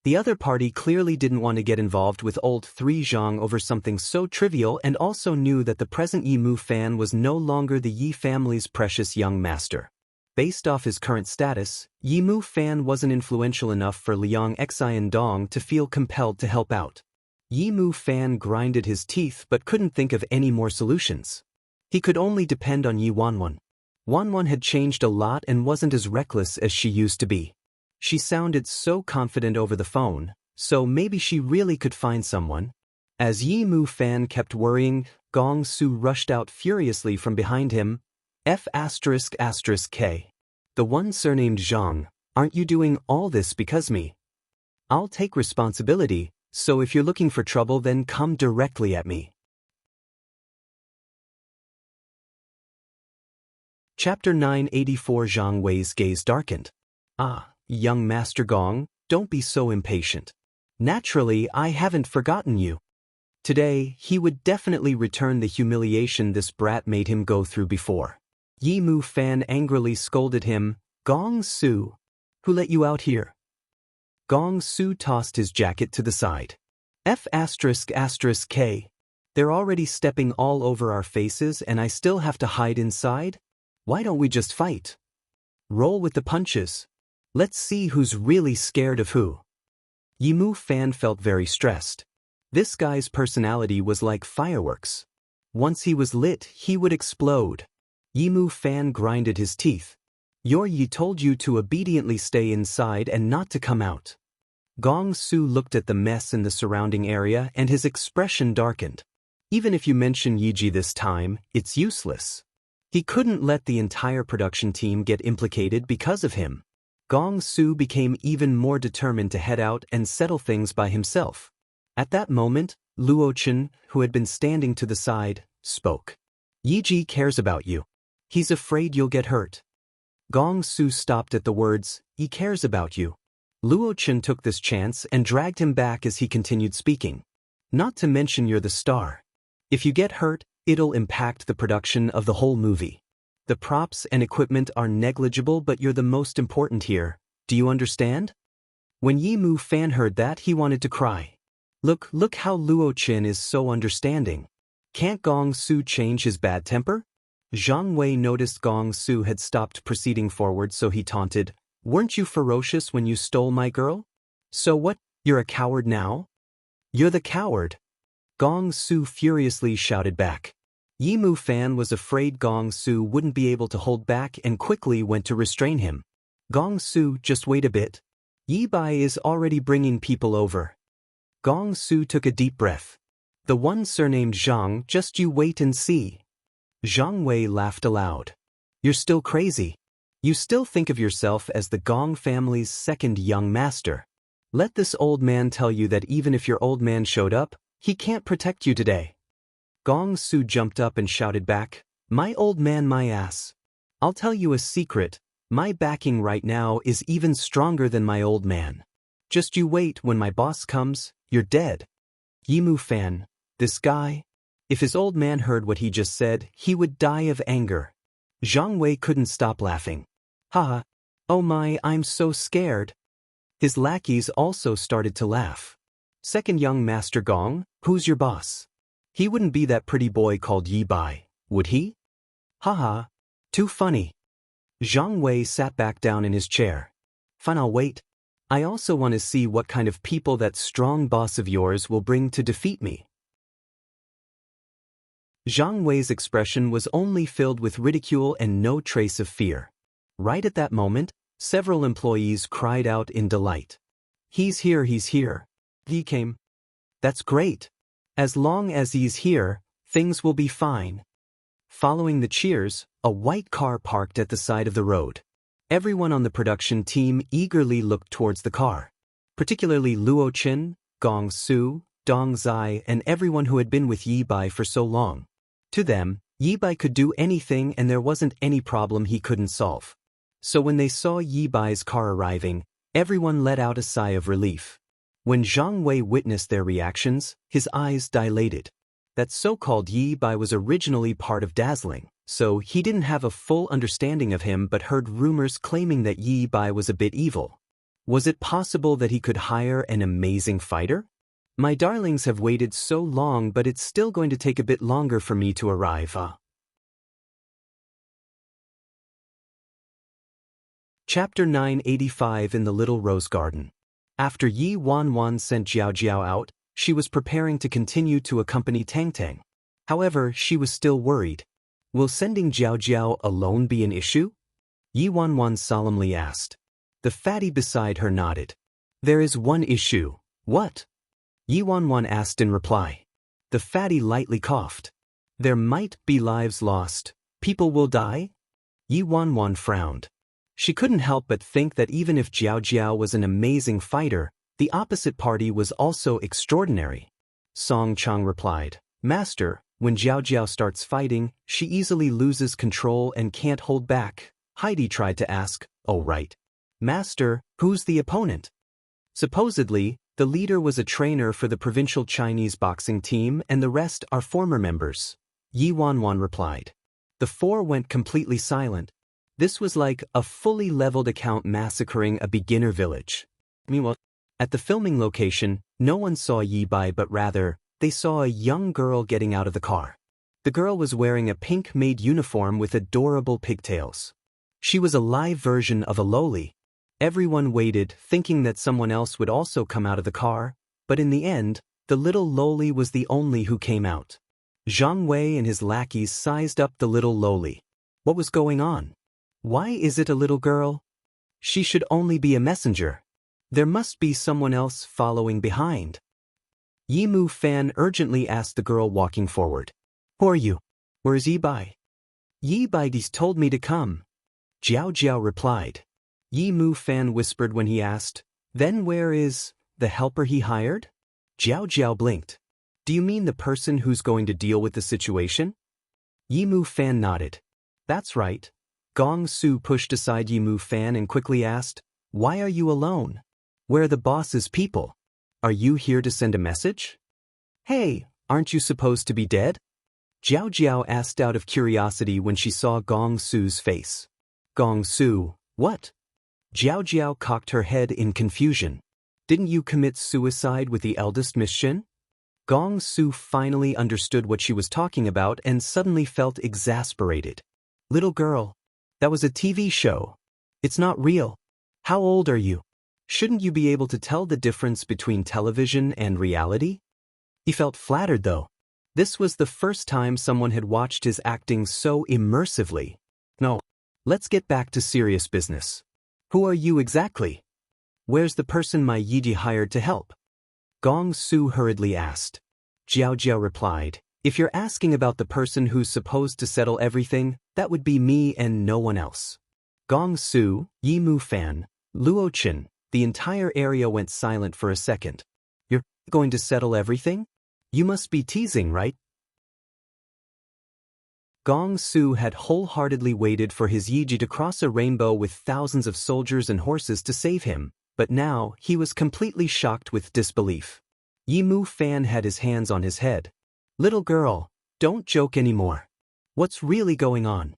The other party clearly didn't want to get involved with old Three Zhang over something so trivial and also knew that the present Yi Mu Fan was no longer the Yi family's precious young master. Based off his current status, Yi Mu Fan wasn't influential enough for Liang Xandong to feel compelled to help out. Yi Mu Fan grinded his teeth but couldn't think of any more solutions. He could only depend on Yi Wanwan. Wanwan had changed a lot and wasn't as reckless as she used to be. She sounded so confident over the phone, so maybe she really could find someone. As Yi Mu Fan kept worrying, Gong Su rushed out furiously from behind him. F***K. The one surnamed Zhang, aren't you doing all this because me? I'll take responsibility, so if you're looking for trouble then come directly at me. Chapter 984. Zhang Wei's gaze darkened. Young Master Gong, don't be so impatient. Naturally, I haven't forgotten you. Today, he would definitely return the humiliation this brat made him go through before. Yi Mu Fan angrily scolded him, Gong Su. Who let you out here? Gong Su tossed his jacket to the side. F***K. They're already stepping all over our faces and I still have to hide inside? Why don't we just fight? Roll with the punches. Let's see who's really scared of who. Yi Mu Fan felt very stressed. This guy's personality was like fireworks. Once he was lit, he would explode. Yi Mu Fan grinded his teeth. Your Yi told you to obediently stay inside and not to come out. Gong Su looked at the mess in the surrounding area and his expression darkened. Even if you mention Yi Ji this time, it's useless. He couldn't let the entire production team get implicated because of him. Gong Su became even more determined to head out and settle things by himself. At that moment, Luo Chen, who had been standing to the side, spoke. Yi Ji cares about you. He's afraid you'll get hurt. Gong Su stopped at the words, he cares about you. Luo Chen took this chance and dragged him back as he continued speaking. Not to mention you're the star. If you get hurt, it'll impact the production of the whole movie. The props and equipment are negligible, but you're the most important here. Do you understand? When Yi Mu Fan heard that, he wanted to cry. Look how Luo Qin is so understanding. Can't Gong Su change his bad temper? Zhang Wei noticed Gong Su had stopped proceeding forward, so he taunted, "Weren't you ferocious when you stole my girl? So what, you're a coward now? You're the coward!" Gong Su furiously shouted back. Yi Mu Fan was afraid Gong Su wouldn't be able to hold back and quickly went to restrain him. "Gong Su, just wait a bit. Yi Bai is already bringing people over." Gong Su took a deep breath. "The one surnamed Zhang, just you wait and see." Zhang Wei laughed aloud. "You're still crazy. You still think of yourself as the Gong family's second young master. Let this old man tell you that even if your old man showed up, he can't protect you today." Gong Su jumped up and shouted back, "My old man, my ass. I'll tell you a secret, my backing right now is even stronger than my old man. Just you wait, when my boss comes, you're dead." Yi Mu Fan, this guy? If his old man heard what he just said, he would die of anger. Zhang Wei couldn't stop laughing. "Haha. Oh my, I'm so scared." His lackeys also started to laugh. "Second young master Gong, who's your boss? He wouldn't be that pretty boy called Yi Bai, would he? Haha. Too funny." Zhang Wei sat back down in his chair. "Fine, I'll wait. I also want to see what kind of people that strong boss of yours will bring to defeat me." Zhang Wei's expression was only filled with ridicule and no trace of fear. Right at that moment, several employees cried out in delight. He's here, he's here." He came. "That's great. As long as he's here, things will be fine." Following the cheers, a white car parked at the side of the road. Everyone on the production team eagerly looked towards the car. Particularly Luo Qin, Gong Su, Dong Zai, and everyone who had been with Yi Bai for so long. To them, Yi Bai could do anything and there wasn't any problem he couldn't solve. So when they saw Yi Bai's car arriving, everyone let out a sigh of relief. When Zhang Wei witnessed their reactions, his eyes dilated. That so-called Yi Bai was originally part of Dazzling, so he didn't have a full understanding of him but heard rumors claiming that Yi Bai was a bit evil. Was it possible that he could hire an amazing fighter? My darlings have waited so long, but it's still going to take a bit longer for me to arrive. Chapter 985 in the Little Rose Garden. After Yi Wanwan sent Jiao Jiao out, she was preparing to continue to accompany Tang Tang. However, she was still worried. Will sending Jiao Jiao alone be an issue? Yi Wanwan solemnly asked. The fatty beside her nodded. There is one issue. What? Yi Wanwan asked in reply. The fatty lightly coughed. There might be lives lost. People will die? Yi Wanwan frowned. She couldn't help but think that even if Jiao Jiao was an amazing fighter, the opposite party was also extraordinary. Song Chang replied, Master, when Jiao Jiao starts fighting, she easily loses control and can't hold back. Heidi tried to ask, oh right. Master, who's the opponent? Supposedly, the leader was a trainer for the provincial Chinese boxing team and the rest are former members. Yi Wanwan replied. The four went completely silent. This was like a fully leveled account massacring a beginner village. Meanwhile, at the filming location, no one saw Yi Bai but rather, they saw a young girl getting out of the car. The girl was wearing a pink-made uniform with adorable pigtails. She was a live version of a loli. Everyone waited, thinking that someone else would also come out of the car, but in the end, the little loli was the only who came out. Zhang Wei and his lackeys sized up the little loli. What was going on? Why is it a little girl? She should only be a messenger. There must be someone else following behind. Yi Mu Fan urgently asked the girl walking forward. Who are you? Where is Yi Bai? Yi Bai told me to come. Jiao Jiao replied. Yi Mu Fan whispered when he asked, then where is the helper he hired? Jiao Jiao blinked. Do you mean the person who's going to deal with the situation? Yi Mu Fan nodded. That's right. Gong Su pushed aside Yi Mu Fan and quickly asked, why are you alone? Where are the boss's people? Are you here to send a message? Hey, aren't you supposed to be dead? Jiao Jiao asked out of curiosity when she saw Gong Su's face. Gong Su, what? Jiao Jiao cocked her head in confusion. Didn't you commit suicide with the eldest Miss Shin? Gong Su finally understood what she was talking about and suddenly felt exasperated. Little girl, that was a TV show. It's not real. How old are you? Shouldn't you be able to tell the difference between television and reality? He felt flattered though. This was the first time someone had watched his acting so immersively. No, let's get back to serious business. Who are you exactly? Where's the person my Yiji hired to help? Gong Su hurriedly asked. Jiao Jiao replied, if you're asking about the person who's supposed to settle everything, that would be me and no one else. Gong Su, Yi Mu Fan, Luo Chen, the entire area went silent for a second. You're going to settle everything? You must be teasing, right? Gong Su had wholeheartedly waited for his Yiji to cross a rainbow with thousands of soldiers and horses to save him, but now he was completely shocked with disbelief. Yi Mu Fan had his hands on his head. Little girl, don't joke anymore. What's really going on?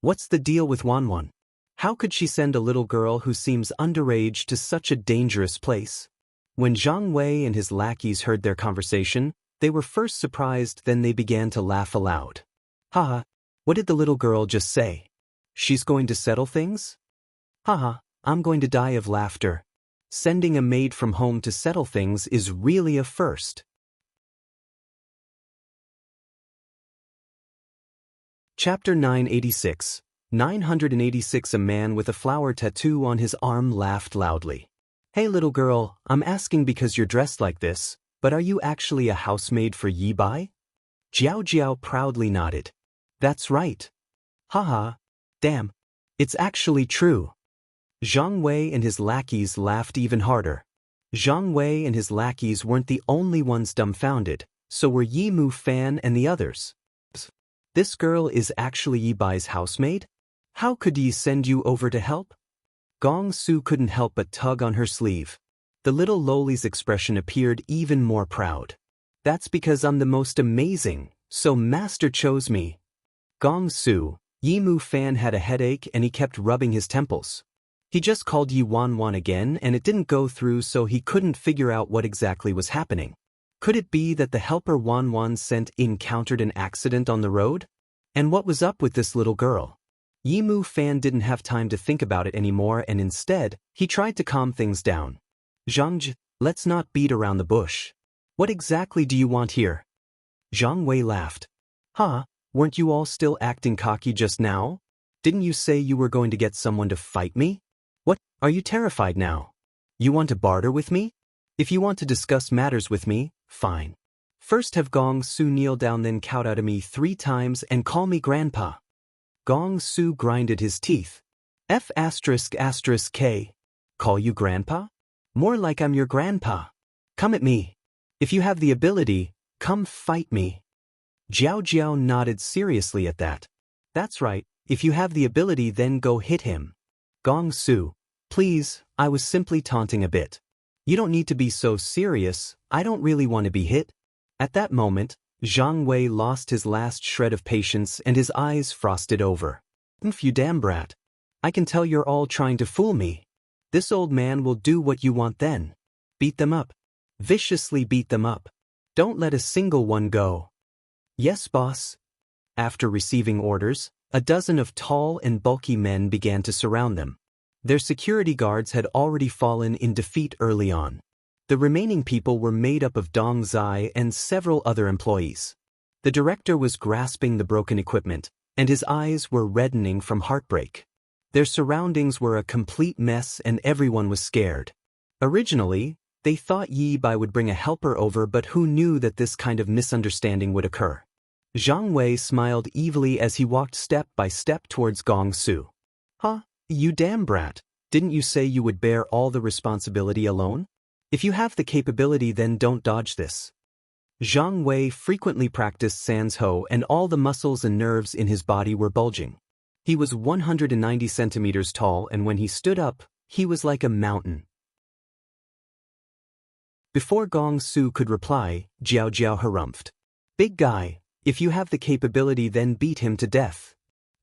What's the deal with Wanwan? How could she send a little girl who seems underage to such a dangerous place? When Zhang Wei and his lackeys heard their conversation, they were first surprised, then they began to laugh aloud. Haha, what did the little girl just say? She's going to settle things? Haha, I'm going to die of laughter. Sending a maid from home to settle things is really a first. Chapter 986. 986. A man with a flower tattoo on his arm laughed loudly. Hey little girl, I'm asking because you're dressed like this, but are you actually a housemaid for Yi Bai? Jiao Jiao proudly nodded. That's right. Haha, damn, it's actually true. Zhang Wei and his lackeys laughed even harder. Zhang Wei and his lackeys weren't the only ones dumbfounded, so were Yi Mu Fan and the others. This girl is actually Yi Bai's housemaid? How could Yi send you over to help? Gong Su couldn't help but tug on her sleeve. The little lowly's expression appeared even more proud. That's because I'm the most amazing, so Master chose me. Gong Su, Yi Mu Fan had a headache and he kept rubbing his temples. He just called Yi Wanwan again and it didn't go through, so he couldn't figure out what exactly was happening. Could it be that the helper Wanwan sent encountered an accident on the road? And what was up with this little girl? Yi Mu Fan didn't have time to think about it anymore, and instead, he tried to calm things down. Zhang, let's not beat around the bush. What exactly do you want here? Zhang Wei laughed. Huh, weren't you all still acting cocky just now? Didn't you say you were going to get someone to fight me? What, are you terrified now? You want to barter with me? If you want to discuss matters with me, fine. First have Gong Su kneel down, then kowtow to me 3 times and call me grandpa. Gong Su grinded his teeth. F***K. Call you grandpa? More like I'm your grandpa. Come at me. If you have the ability, come fight me. Jiao Jiao nodded seriously at that. That's right, if you have the ability then go hit him. Gong Su, please, I was simply taunting a bit. You don't need to be so serious, I don't really want to be hit. At that moment, Zhang Wei lost his last shred of patience and his eyes frosted over. You damn brat. I can tell you're all trying to fool me. This old man will do what you want then. Beat them up. Viciously beat them up. Don't let a single one go. Yes, boss. After receiving orders, a dozen of tall and bulky men began to surround them. Their security guards had already fallen in defeat early on. The remaining people were made up of Dong Zai and several other employees. The director was grasping the broken equipment, and his eyes were reddening from heartbreak. Their surroundings were a complete mess and everyone was scared. Originally, they thought Yi Bai would bring a helper over, but who knew that this kind of misunderstanding would occur? Zhang Wei smiled evilly as he walked step by step towards Gong Su. Huh, you damn brat, didn't you say you would bear all the responsibility alone? If you have the capability then don't dodge this. Zhang Wei frequently practiced Sans Ho and all the muscles and nerves in his body were bulging. He was 190 centimeters tall and when he stood up, he was like a mountain. Before Gong Su could reply, Jiao Jiao harumphed. Big guy, if you have the capability then beat him to death.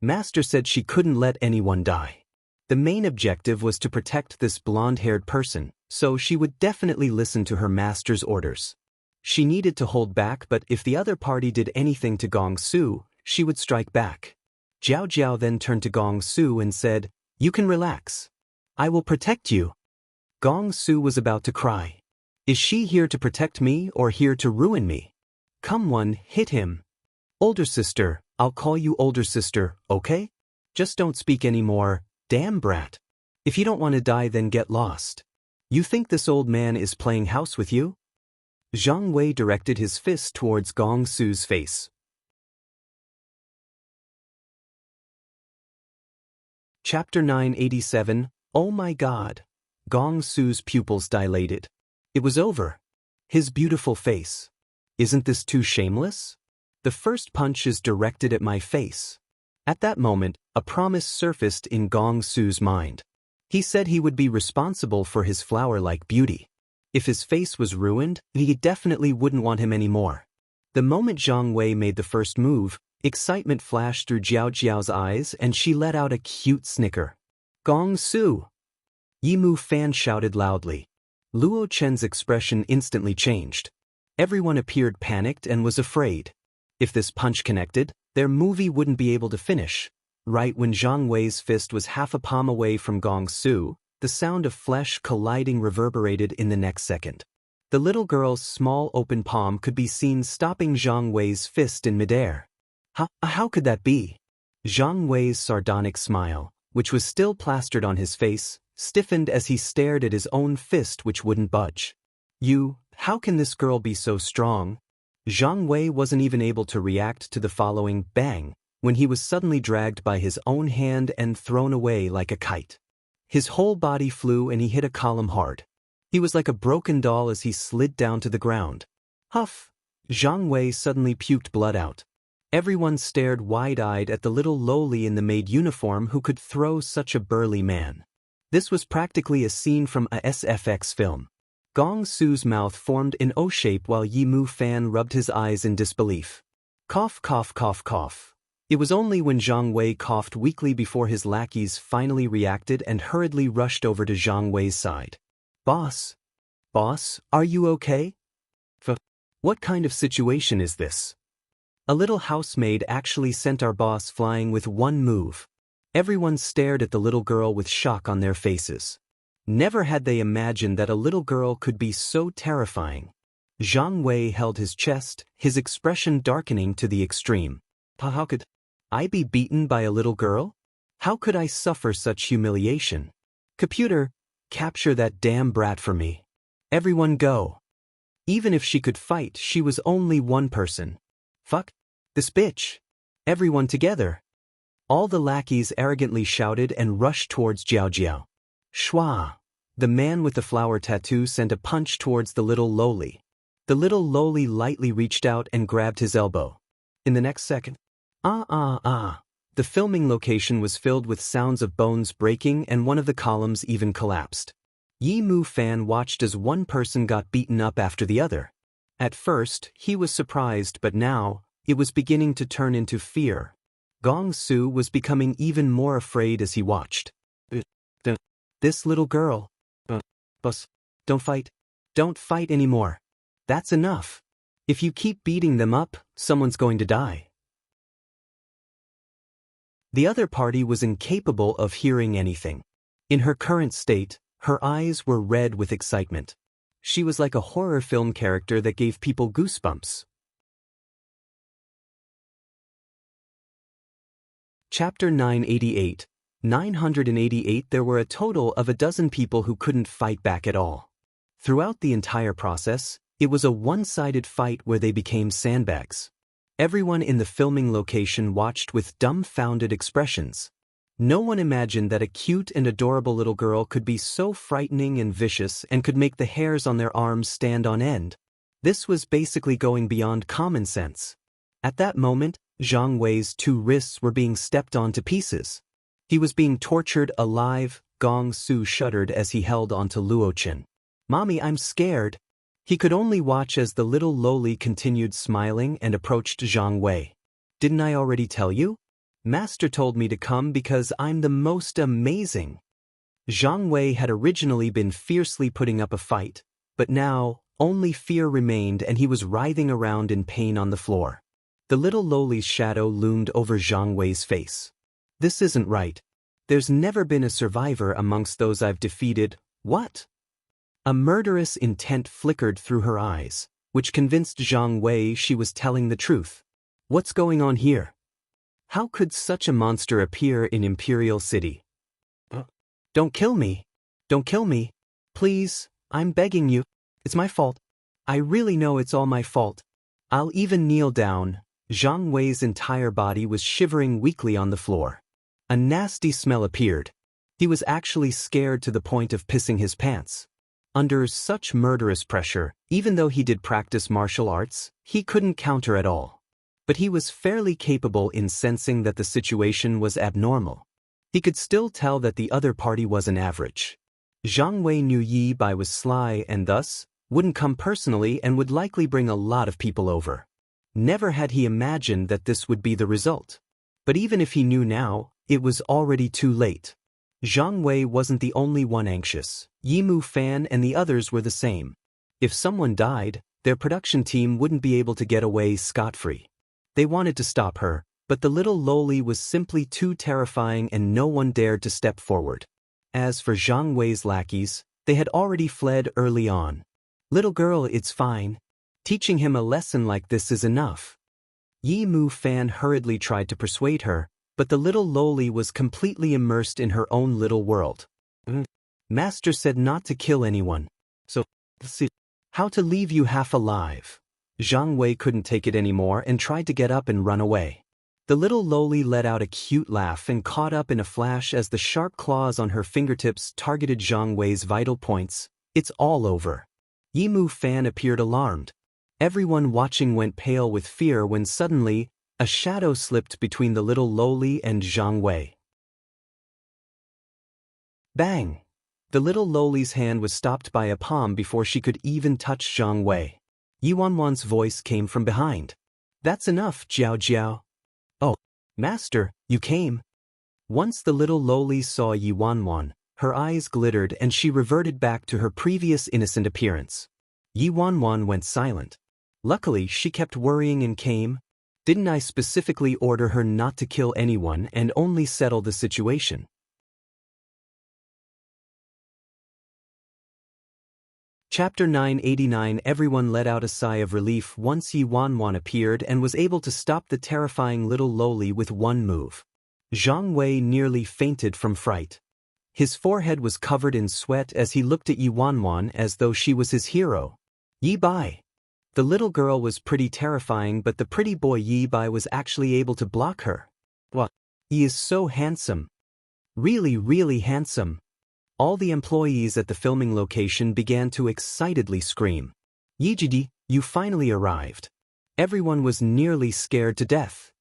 Master said she couldn't let anyone die. The main objective was to protect this blonde-haired person, so she would definitely listen to her master's orders. She needed to hold back, but if the other party did anything to Gong Su, she would strike back. Jiao Jiao then turned to Gong Su and said, "You can relax. I will protect you." Gong Su was about to cry. Is she here to protect me or here to ruin me? Come one, hit him. Older sister, I'll call you older sister, okay? Just don't speak anymore, damn brat. If you don't want to die then get lost. You think this old man is playing house with you? Zhang Wei directed his fist towards Gong Su's face. Chapter 987, Oh my God. Gong Su's pupils dilated. It was over. His beautiful face. Isn't this too shameless? The first punch is directed at my face. At that moment, a promise surfaced in Gong Su's mind. He said he would be responsible for his flower-like beauty. If his face was ruined, he definitely wouldn't want him anymore. The moment Zhang Wei made the first move, excitement flashed through Jiao Jiao's eyes and she let out a cute snicker. Gong Su! Yimu Fan shouted loudly. Luo Chen's expression instantly changed. Everyone appeared panicked and was afraid. If this punch connected, their movie wouldn't be able to finish. Right when Zhang Wei's fist was half a palm away from Gong Su, the sound of flesh colliding reverberated in the next second. The little girl's small open palm could be seen stopping Zhang Wei's fist in midair. How could that be? Zhang Wei's sardonic smile, which was still plastered on his face, stiffened as he stared at his own fist which wouldn't budge. How can this girl be so strong? Zhang Wei wasn't even able to react to the following bang when he was suddenly dragged by his own hand and thrown away like a kite. His whole body flew and he hit a column hard. He was like a broken doll as he slid down to the ground. Huff! Zhang Wei suddenly puked blood out. Everyone stared wide-eyed at the little lowly in the maid uniform who could throw such a burly man. This was practically a scene from a SFX film. Gong Su's mouth formed in O shape while Yimu Fan rubbed his eyes in disbelief. Cough cough cough cough. It was only when Zhang Wei coughed weakly before his lackeys finally reacted and hurriedly rushed over to Zhang Wei's side. Boss, are you okay? What kind of situation is this? A little housemaid actually sent our boss flying with one move. Everyone stared at the little girl with shock on their faces. Never had they imagined that a little girl could be so terrifying. Zhang Wei held his chest, his expression darkening to the extreme. How could I be beaten by a little girl? How could I suffer such humiliation? Computer, capture that damn brat for me. Everyone go. Even if she could fight, she was only one person. Fuck this bitch. Everyone together. All the lackeys arrogantly shouted and rushed towards Jiao Jiao. Shwa! The man with the flower tattoo sent a punch towards the little lowly. The little lowly lightly reached out and grabbed his elbow. In the next second, the filming location was filled with sounds of bones breaking and one of the columns even collapsed. Yimu Fan watched as one person got beaten up after the other. At first, he was surprised, but now, it was beginning to turn into fear. Gong Su was becoming even more afraid as he watched. This little girl. Boss, don't fight. Don't fight anymore. That's enough. If you keep beating them up, someone's going to die. The other party was incapable of hearing anything. In her current state, her eyes were red with excitement. She was like a horror film character that gave people goosebumps. Chapter 988. 988. There were a total of a dozen people who couldn't fight back at all. Throughout the entire process, it was a one-sided fight where they became sandbags. Everyone in the filming location watched with dumbfounded expressions. No one imagined that a cute and adorable little girl could be so frightening and vicious and could make the hairs on their arms stand on end. This was basically going beyond common sense. At that moment, Zhang Wei's two wrists were being stepped on to pieces. He was being tortured alive. Gong Su shuddered as he held onto Luo Chen. Mommy, I'm scared. He could only watch as the little lowly continued smiling and approached Zhang Wei. Didn't I already tell you? Master told me to come because I'm the most amazing. Zhang Wei had originally been fiercely putting up a fight, but now, only fear remained and he was writhing around in pain on the floor. The little lowly's shadow loomed over Zhang Wei's face. This isn't right. There's never been a survivor amongst those I've defeated. What? A murderous intent flickered through her eyes, which convinced Zhang Wei she was telling the truth. What's going on here? How could such a monster appear in Imperial City? Don't kill me. Don't kill me. Please, I'm begging you. It's my fault. I really know it's all my fault. I'll even kneel down. Zhang Wei's entire body was shivering weakly on the floor. A nasty smell appeared. He was actually scared to the point of pissing his pants. Under such murderous pressure, even though he did practice martial arts, he couldn't counter at all. But he was fairly capable in sensing that the situation was abnormal. He could still tell that the other party wasn't average. Zhang Wei knew Yi Bai was sly and thus wouldn't come personally and would likely bring a lot of people over. Never had he imagined that this would be the result. But even if he knew now, it was already too late. Zhang Wei wasn't the only one anxious. Yimu Fan and the others were the same. If someone died, their production team wouldn't be able to get away scot-free. They wanted to stop her, but the little lowly was simply too terrifying and no one dared to step forward. As for Zhang Wei's lackeys, they had already fled early on. Little girl, it's fine. Teaching him a lesson like this is enough. Yimu Fan hurriedly tried to persuade her, but the little lowly was completely immersed in her own little world. Master said not to kill anyone. So, let's see how to leave you half alive. Zhang Wei couldn't take it anymore and tried to get up and run away. The little lowly let out a cute laugh and caught up in a flash as the sharp claws on her fingertips targeted Zhang Wei's vital points. It's all over. Yimu Fan appeared alarmed. Everyone watching went pale with fear when suddenly, a shadow slipped between the little lowly and Zhang Wei. Bang! The little lowly's hand was stopped by a palm before she could even touch Zhang Wei. Yi Wanwan's voice came from behind. That's enough, Jiao Jiao. Oh, Master, you came. Once the little lowly saw Yi Wanwan, her eyes glittered and she reverted back to her previous innocent appearance. Yi Wanwan went silent. Luckily, she kept worrying and came. Didn't I specifically order her not to kill anyone and only settle the situation? Chapter 989. Everyone let out a sigh of relief once Yi Wanwan appeared and was able to stop the terrifying little lowly with one move. Zhang Wei nearly fainted from fright. His forehead was covered in sweat as he looked at Yi Wanwan as though she was his hero. Yi Bai. The little girl was pretty terrifying, but the pretty boy Yi Bai was actually able to block her. What? He is so handsome. Really, really handsome. All the employees at the filming location began to excitedly scream. Yijidi, you finally arrived. Everyone was nearly scared to death.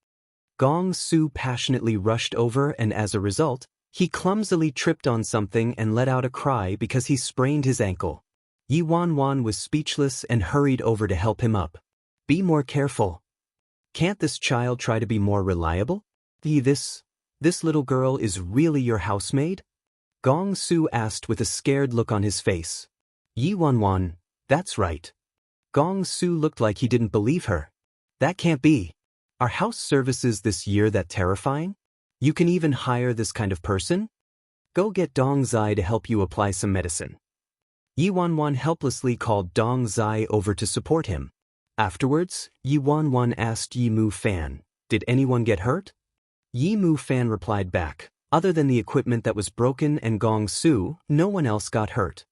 Gong Su passionately rushed over and as a result, he clumsily tripped on something and let out a cry because he sprained his ankle. Yi Wanwan was speechless and hurried over to help him up. Be more careful. Can't this child try to be more reliable? This little girl is really your housemaid? Gong Su asked with a scared look on his face. Yi Wanwan, that's right. Gong Su looked like he didn't believe her. That can't be. Are house services this year that terrifying? You can even hire this kind of person? Go get Dong Zai to help you apply some medicine. Yi Wanwan helplessly called Dong Zai over to support him. Afterwards, Yi Wanwan asked Yi Mu Fan, did anyone get hurt? Yi Mu Fan replied back, other than the equipment that was broken and Gong Su, no one else got hurt.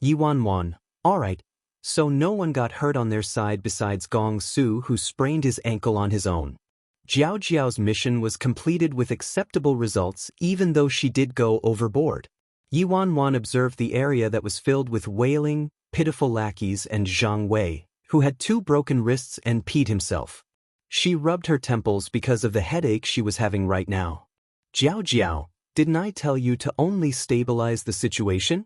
Yi Wanwan, alright, so no one got hurt on their side besides Gong Su who sprained his ankle on his own. Jiao Jiao's mission was completed with acceptable results even though she did go overboard. Yi Wanwan observed the area that was filled with wailing, pitiful lackeys and Zhang Wei, who had 2 broken wrists and peed himself. She rubbed her temples because of the headache she was having right now. Jiao Jiao, didn't I tell you to only stabilize the situation?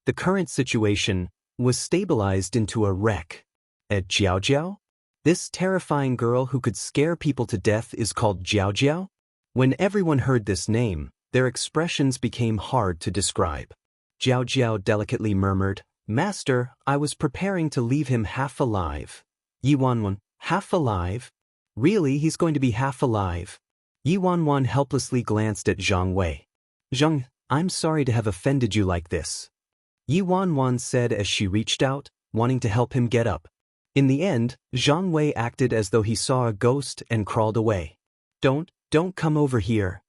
The current situation, was stabilized into a wreck. At Jiao Jiao? This terrifying girl who could scare people to death is called Jiao Jiao? When everyone heard this name, their expressions became hard to describe. Jiao Jiao delicately murmured, "Master, I was preparing to leave him half alive." Yi Wanwan, half alive? Really, he's going to be half alive? Yi Wanwan helplessly glanced at Zhang Wei. "Zhang, I'm sorry to have offended you like this," Yi Wanwan said as she reached out, wanting to help him get up. In the end, Zhang Wei acted as though he saw a ghost and crawled away. Don't come over here."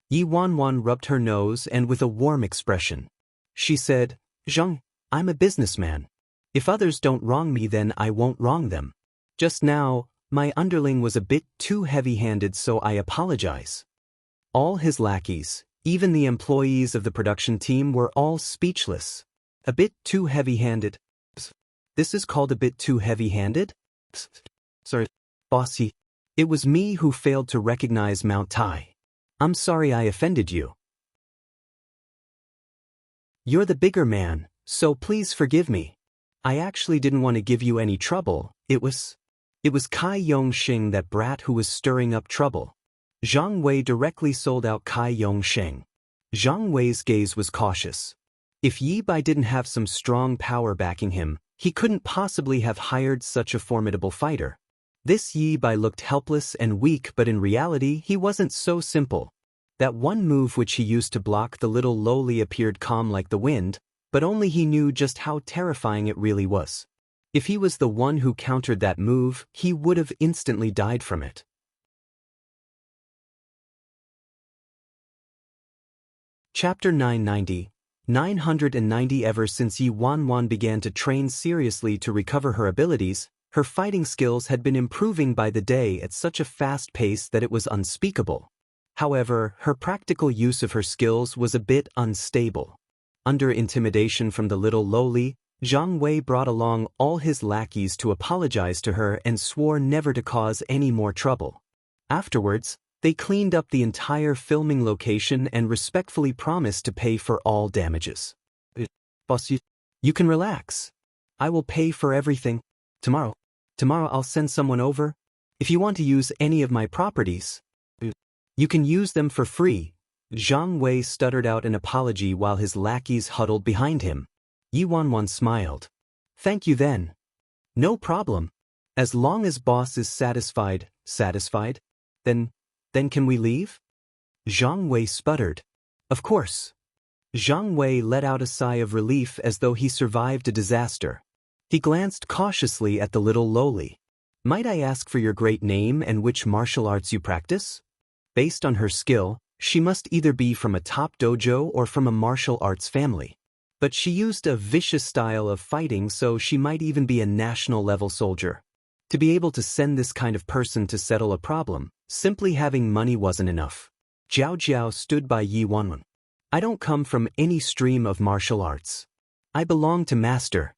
Yi Wanwan rubbed her nose and with a warm expression. She said, "Zhang, I'm a businessman. If others don't wrong me, then I won't wrong them. Just now, my underling was a bit too heavy-handed, so I apologize." All his lackeys, even the employees of the production team, were all speechless. A bit too heavy-handed? This is called a bit too heavy-handed? Sorry, bossy. It was me who failed to recognize Mount Tai. I'm sorry I offended you. You're the bigger man, so please forgive me. I actually didn't want to give you any trouble. It was Kai Yongxing, that brat who was stirring up trouble. Zhang Wei directly sold out Kai Yongxing. Zhang Wei's gaze was cautious. If Yi Bai didn't have some strong power backing him, he couldn't possibly have hired such a formidable fighter. This Yi Bai looked helpless and weak, but in reality he wasn't so simple. That one move which he used to block the little lowly appeared calm like the wind, but only he knew just how terrifying it really was. If he was the one who countered that move, he would have instantly died from it. Chapter 990. Ever since Yi Wanwan began to train seriously to recover her abilities, her fighting skills had been improving by the day at such a fast pace that it was unspeakable. However, her practical use of her skills was a bit unstable. Under intimidation from the little lowly, Zhang Wei brought along all his lackeys to apologize to her and swore never to cause any more trouble. Afterwards, they cleaned up the entire filming location and respectfully promised to pay for all damages. "Boss, you can relax. I will pay for everything. Tomorrow I'll send someone over. If you want to use any of my properties, you can use them for free." Zhang Wei stuttered out an apology while his lackeys huddled behind him. Yi Wanwan smiled. "Thank you then. No problem. As long as boss is satisfied, then can we leave?" Zhang Wei sputtered. "Of course." Zhang Wei let out a sigh of relief as though he survived a disaster. He glanced cautiously at the little lowly. "Might I ask for your great name and which martial arts you practice?" Based on her skill, she must either be from a top dojo or from a martial arts family. But she used a vicious style of fighting, so she might even be a national-level soldier. To be able to send this kind of person to settle a problem, simply having money wasn't enough. Jiao Jiao stood by Yi Wanwan. "I don't come from any stream of martial arts. I belong to Master."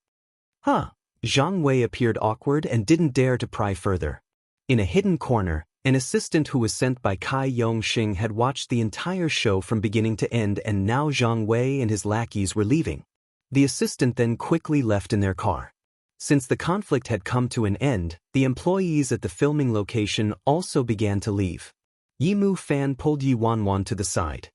"Huh." Zhang Wei appeared awkward and didn't dare to pry further. In a hidden corner, an assistant who was sent by Kai Yongxing had watched the entire show from beginning to end, and now Zhang Wei and his lackeys were leaving. The assistant then quickly left in their car. Since the conflict had come to an end, the employees at the filming location also began to leave. Yi Mu Fan pulled Yi Wanwan to the side.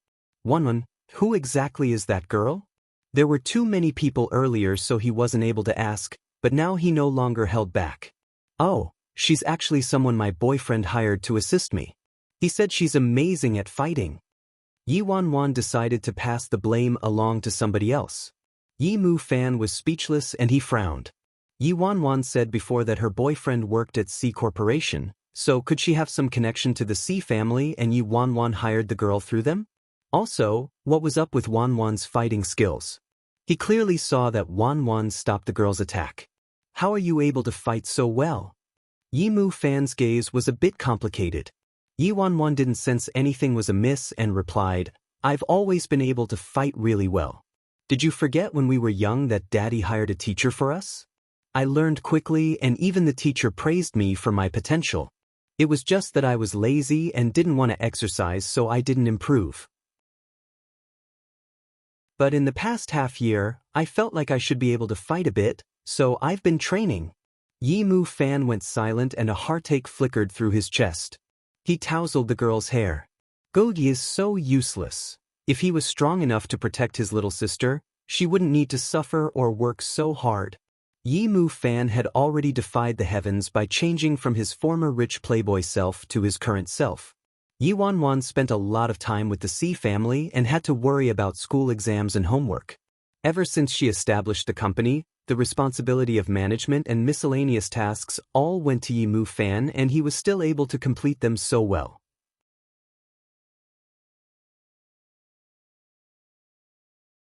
"Wanwan, who exactly is that girl?" There were too many people earlier, so he wasn't able to ask, but now he no longer held back. "Oh, she's actually someone my boyfriend hired to assist me. He said she's amazing at fighting." Yi Wanwan decided to pass the blame along to somebody else. Yi Mu Fan was speechless and he frowned. Yi Wanwan said before that her boyfriend worked at C Corporation, so could she have some connection to the C family and Yi Wanwan hired the girl through them? Also, what was up with Wanwan's fighting skills? He clearly saw that Wanwan stopped the girl's attack. "How are you able to fight so well?" Yi Mu Fan's gaze was a bit complicated. Yi Wanwan didn't sense anything was amiss and replied, "I've always been able to fight really well. Did you forget when we were young that Daddy hired a teacher for us? I learned quickly and even the teacher praised me for my potential. It was just that I was lazy and didn't want to exercise, so I didn't improve. But in the past half year, I felt like I should be able to fight a bit, so I've been training. Yi Mu Fan went silent and a heartache flickered through his chest. He tousled the girl's hair. Gogi is so useless. If he was strong enough to protect his little sister, she wouldn't need to suffer or work so hard. Yi Mu Fan had already defied the heavens by changing from his former rich playboy self to his current self. Yi Wanwan spent a lot of time with the C family and had to worry about school exams and homework. Ever since she established the company, the responsibility of management and miscellaneous tasks all went to Yi Mu Fan, and he was still able to complete them so well.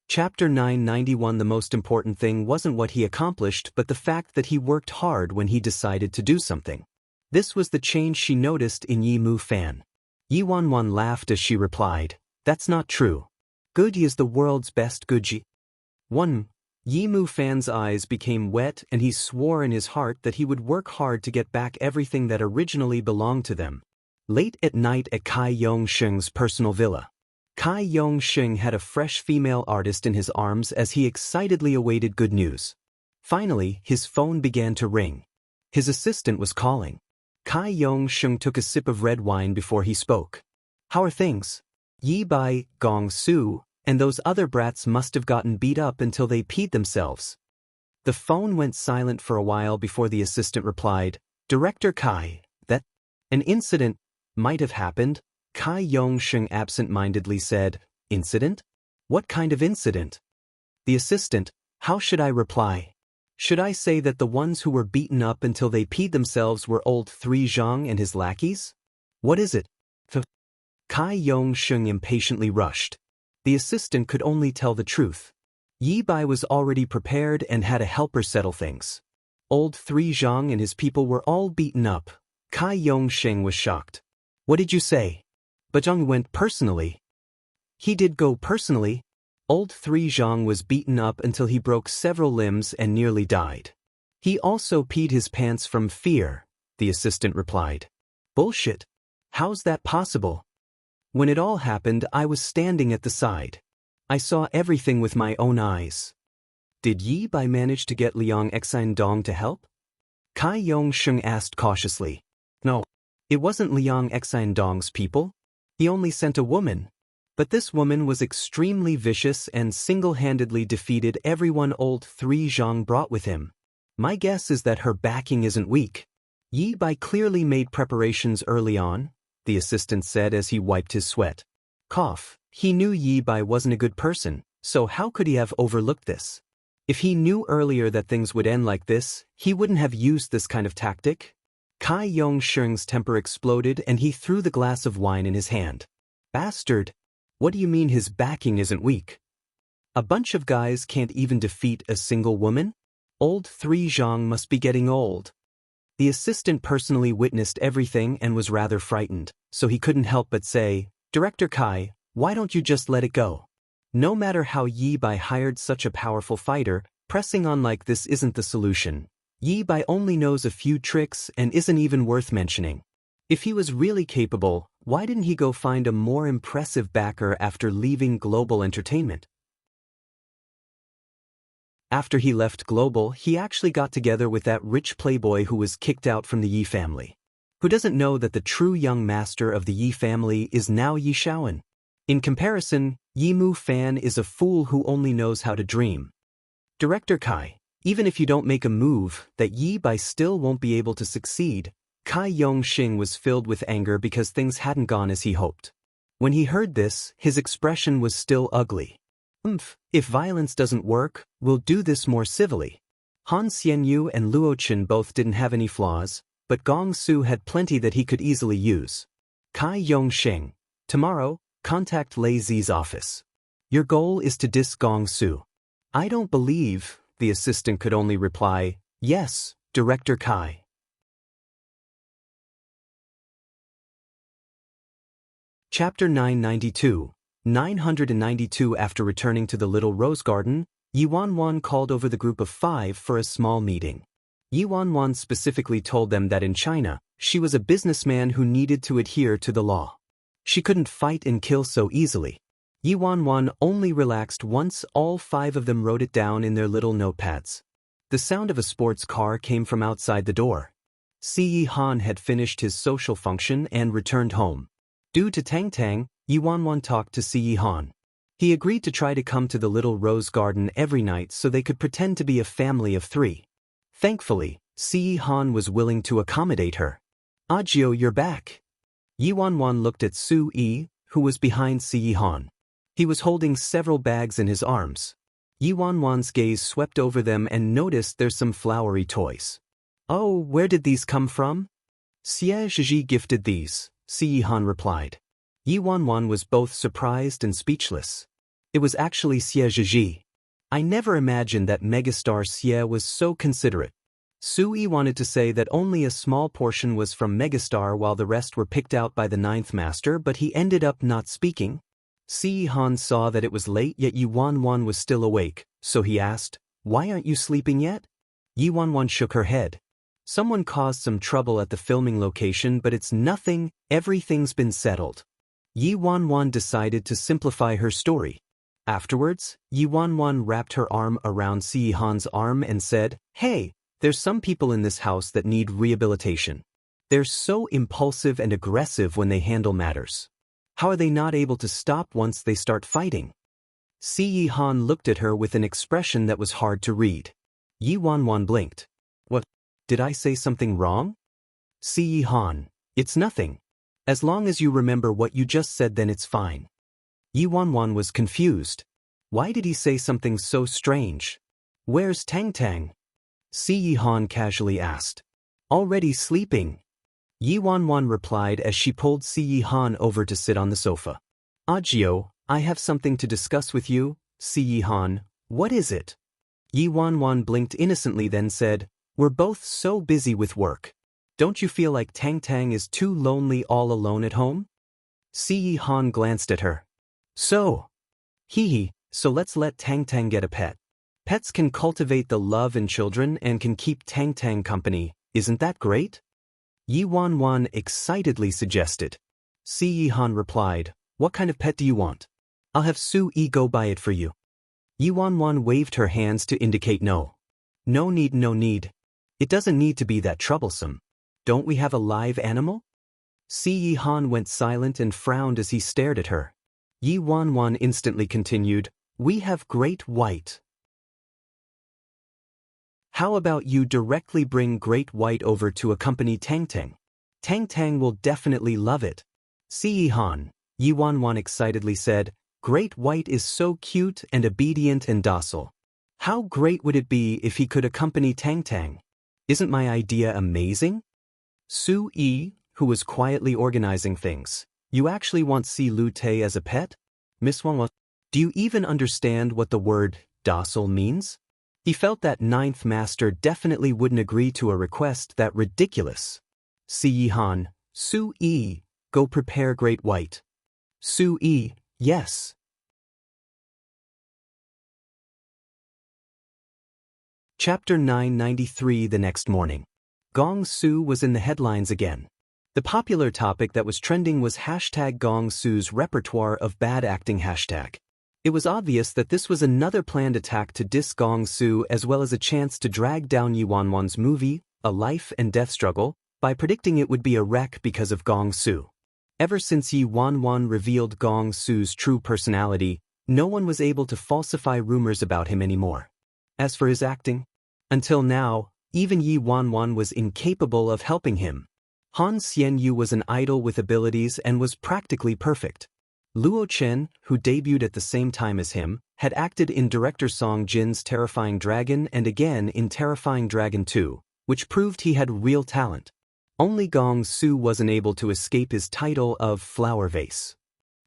Chapter 991. The most important thing wasn't what he accomplished but the fact that he worked hard when he decided to do something. This was the change she noticed in Yi Mu Fan. Yi Wanwan laughed as she replied, "That's not true. Goji is the world's best Goji." 1. Yi Mu Fan's eyes became wet and he swore in his heart that he would work hard to get back everything that originally belonged to them. Late at night at Kai Yong-sheng's personal villa. Kai Yong-sheng had a fresh female artist in his arms as he excitedly awaited good news. Finally, his phone began to ring. His assistant was calling. Kai Yong-sheng took a sip of red wine before he spoke. "How are things? Yi Bai, Gong Su, and those other brats must have gotten beat up until they peed themselves." The phone went silent for a while before the assistant replied, "Director Kai, that an incident might have happened." Kai Yong-sheng absent-mindedly said, "Incident? What kind of incident?" The assistant, "How should I reply? Should I say that the ones who were beaten up until they peed themselves were old Three Zhang and his lackeys? What is it?" Kai Yong-sheng impatiently rushed. The assistant could only tell the truth. Yi Bai was already prepared and had a helper settle things. Old Three Zhang and his people were all beaten up. Kai Yong-sheng was shocked. "What did you say? Bajong went personally." "He did go personally. Old Three Zhang was beaten up until he broke several limbs and nearly died. He also peed his pants from fear," the assistant replied. "Bullshit. How's that possible? When it all happened, I was standing at the side. I saw everything with my own eyes." "Did Yi Bai manage to get Liang Exine Dong to help?" Kai Yong-sheng asked cautiously. "No. It wasn't Liang Exine Dong's people. He only sent a woman. But this woman was extremely vicious and single-handedly defeated everyone old Three Zhang brought with him. My guess is that her backing isn't weak. Yi Bai clearly made preparations early on," the assistant said as he wiped his sweat. Cough. He knew Yi Bai wasn't a good person, so how could he have overlooked this? If he knew earlier that things would end like this, he wouldn't have used this kind of tactic. Kai Yong-sheng's temper exploded and he threw the glass of wine in his hand. "Bastard! What do you mean his backing isn't weak? A bunch of guys can't even defeat a single woman? Old Three Zhang must be getting old." The assistant personally witnessed everything and was rather frightened, so he couldn't help but say, "Director Kai, why don't you just let it go? No matter how Yi Bai hired such a powerful fighter, pressing on like this isn't the solution. Yi Bai only knows a few tricks and isn't even worth mentioning. If he was really capable, why didn't he go find a more impressive backer after leaving Global Entertainment?" After he left Global, he actually got together with that rich playboy who was kicked out from the Yi family. Who doesn't know that the true young master of the Yi family is now Yi Shaoan? In comparison, Yi Mu Fan is a fool who only knows how to dream. "Director Kai, even if you don't make a move, that Yi Bai still won't be able to succeed." Kai Yong-sheng was filled with anger because things hadn't gone as he hoped. When he heard this, his expression was still ugly. If violence doesn't work, we'll do this more civilly." Han Xianyu and Luo Chen both didn't have any flaws, but Gong Su had plenty that he could easily use. "Kai Yong-sheng, tomorrow, contact Lei Zi's office. Your goal is to diss Gong Su." "I don't believe," the assistant could only reply, "Yes, Director Kai." Chapter 992. After returning to the Little Rose Garden, Yi Wanwan called over the group of 5 for a small meeting. Yi Wanwan specifically told them that in China, she was a businessman who needed to adhere to the law. She couldn't fight and kill so easily. Yi Wanwan only relaxed once. All 5 of them wrote it down in their little notepads. The sound of a sports car came from outside the door. Si Han had finished his social function and returned home. Due to Tang Tang, Yi Wanwan talked to Si Han. He agreed to try to come to the little rose garden every night so they could pretend to be a family of 3. Thankfully, Si Han was willing to accommodate her. Ajio, you're back. Yi Wanwan looked at Su Yi, who was behind Si Han. He was holding several bags in his arms. Yi Wanwan's gaze swept over them and noticed there's some flowery toys. Oh, where did these come from? Xie Zhiji gifted these, Si Han replied. Yi Wanwan was both surprised and speechless. It was actually Xie Zhiji. I never imagined that megastar Xie was so considerate. Su Yi wanted to say that only a small portion was from megastar while the rest were picked out by the 9th master, but he ended up not speaking. Si Han saw that it was late yet Yi Wanwan was still awake, so he asked, "Why aren't you sleeping yet?" Yi Wanwan shook her head. Someone caused some trouble at the filming location, but it's nothing, everything's been settled. Yi Wanwan decided to simplify her story. Afterwards, Yi Wanwan wrapped her arm around Si Han's arm and said, "Hey, there's some people in this house that need rehabilitation. They're so impulsive and aggressive when they handle matters. How are they not able to stop once they start fighting?" Si Han looked at her with an expression that was hard to read. Yi Wanwan blinked. "What? Did I say something wrong?" Si Han, "It's nothing. As long as you remember what you just said, then it's fine." Yi Wanwan was confused. Why did he say something so strange? "Where's Tang Tang?" Si Han casually asked. "Already sleeping." Yi Wanwan replied as she pulled Si Han over to sit on the sofa. "Ajio, I have something to discuss with you." Si Han, "What is it?" Yi Wanwan blinked innocently then said, "We're both so busy with work. Don't you feel like Tang Tang is too lonely all alone at home?" Si Han glanced at her. So let's let Tang Tang get a pet. Pets can cultivate the love in children and can keep Tang Tang company. Isn't that great? Yi Wanwan excitedly suggested. Si Han replied, "What kind of pet do you want? I'll have Su Yi go buy it for you." Yi Wanwan waved her hands to indicate no. No need. It doesn't need to be that troublesome. Don't we have a live animal?" Si Han went silent and frowned as he stared at her. Yi Wanwan instantly continued, "We have Great White. How about you directly bring Great White over to accompany Tang Tang? Tang Tang will definitely love it." Si Han, Yi Wanwan excitedly said, "Great White is so cute and obedient and docile. How great would it be if he could accompany Tang Tang? Isn't my idea amazing?" Su Yi, who was quietly organizing things, "You actually want Si Lu Te as a pet? Miss Wanwan, do you even understand what the word docile means?" He felt that 9th master definitely wouldn't agree to a request that ridiculous. Si Han, "Su Yi, go prepare Great White." Su Yi, "Yes." Chapter 993. The next morning. Gong Su was in the headlines again. The popular topic that was trending was hashtag Gong Su's repertoire of bad acting hashtag. It was obvious that this was another planned attack to diss Gong Su as well as a chance to drag down Yi Wanwan's movie, A Life and Death Struggle, by predicting it would be a wreck because of Gong Su. Ever since Yi Wanwan revealed Gong Su's true personality, no one was able to falsify rumors about him anymore. As for his acting, until now, even Yi Wanwan was incapable of helping him. Han Xianyu was an idol with abilities and was practically perfect. Luo Chen, who debuted at the same time as him, had acted in director Song Jin's Terrifying Dragon and again in Terrifying Dragon 2, which proved he had real talent. Only Gong Su wasn't able to escape his title of Flower Vase.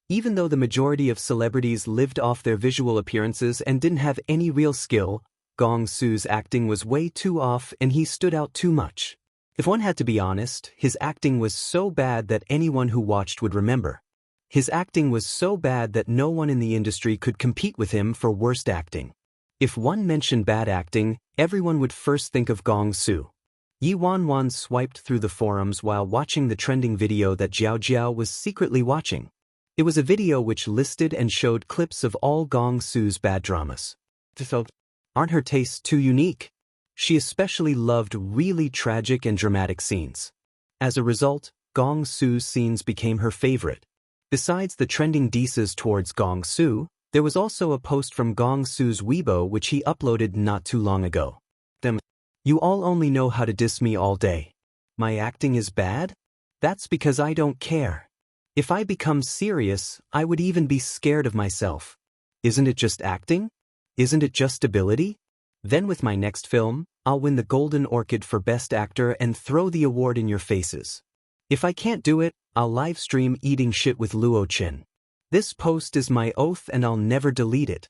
Even though the majority of celebrities lived off their visual appearances and didn't have any real skill, Gong Su's acting was way too off and he stood out too much. If one had to be honest, his acting was so bad that anyone who watched would remember. His acting was so bad that no one in the industry could compete with him for worst acting. If one mentioned bad acting, everyone would first think of Gong Su. Yi Wanwan swiped through the forums while watching the trending video that Jiao Jiao was secretly watching. It was a video which listed and showed clips of all Gong Su's bad dramas. Aren't her tastes too unique? She especially loved really tragic and dramatic scenes. As a result, Gong Su's scenes became her favorite. Besides the trending disses towards Gong Su, there was also a post from Gong Su's Weibo which he uploaded not too long ago. You all only know how to diss me all day. My acting is bad? That's because I don't care. If I become serious, I would even be scared of myself. Isn't it just acting? Isn't it just ability? Then with my next film, I'll win the Golden Orchid for Best Actor and throw the award in your faces. If I can't do it, I'll live stream eating shit with Luo Chin. This post is my oath and I'll never delete it.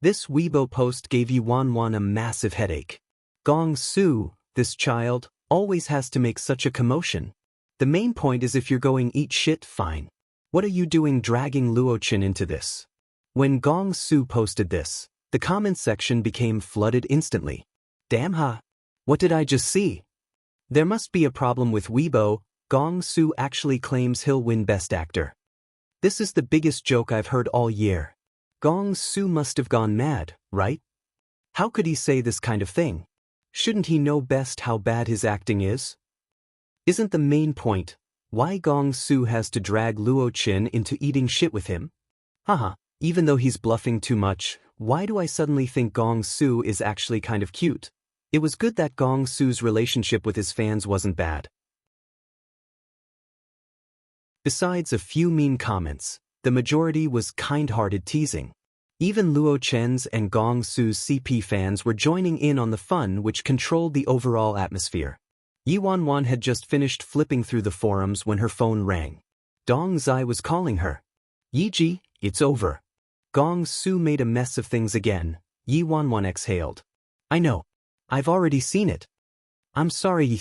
This Weibo post gave Yi Wanwan a massive headache. Gong Su, this child, always has to make such a commotion. The main point is if you're going eat shit, fine. What are you doing dragging Luo Chin into this? When Gong Su posted this, the comments section became flooded instantly. Damn ha! What did I just see? There must be a problem with Weibo. Gong Su actually claims he'll win Best Actor. This is the biggest joke I've heard all year. Gong Su must have gone mad, right? How could he say this kind of thing? Shouldn't he know best how bad his acting is? Isn't the main point why Gong Su has to drag Luo Chin into eating shit with him? Haha, even though he's bluffing too much, why do I suddenly think Gong Su is actually kind of cute? It was good that Gong Su's relationship with his fans wasn't bad. Besides a few mean comments, the majority was kind-hearted teasing. Even Luo Chen's and Gong Su's CP fans were joining in on the fun which controlled the overall atmosphere. Yi Wanwan had just finished flipping through the forums when her phone rang. Dong Zai was calling her. Yiji, it's over. Gong Su made a mess of things again. Yi Wanwan exhaled. I know. I've already seen it. I'm sorry Yi.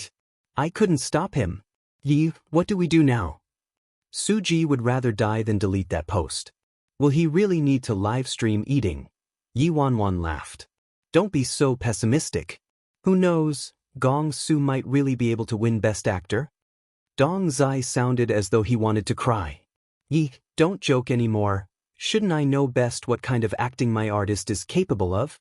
I couldn't stop him. Yi, what do we do now? Suji would rather die than delete that post. Will he really need to live stream eating? Yi Wanwan laughed. Don't be so pessimistic. Who knows, Gong Su might really be able to win Best Actor? Dong Zai sounded as though he wanted to cry. Yi, don't joke anymore. Shouldn't I know best what kind of acting my artist is capable of?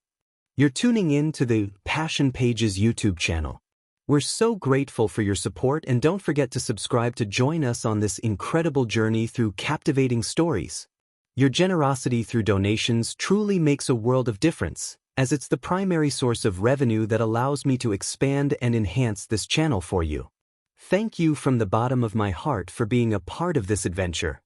You're tuning in to the Passion Pages YouTube channel. We're so grateful for your support and don't forget to subscribe to join us on this incredible journey through captivating stories. Your generosity through donations truly makes a world of difference, as it's the primary source of revenue that allows me to expand and enhance this channel for you. Thank you from the bottom of my heart for being a part of this adventure.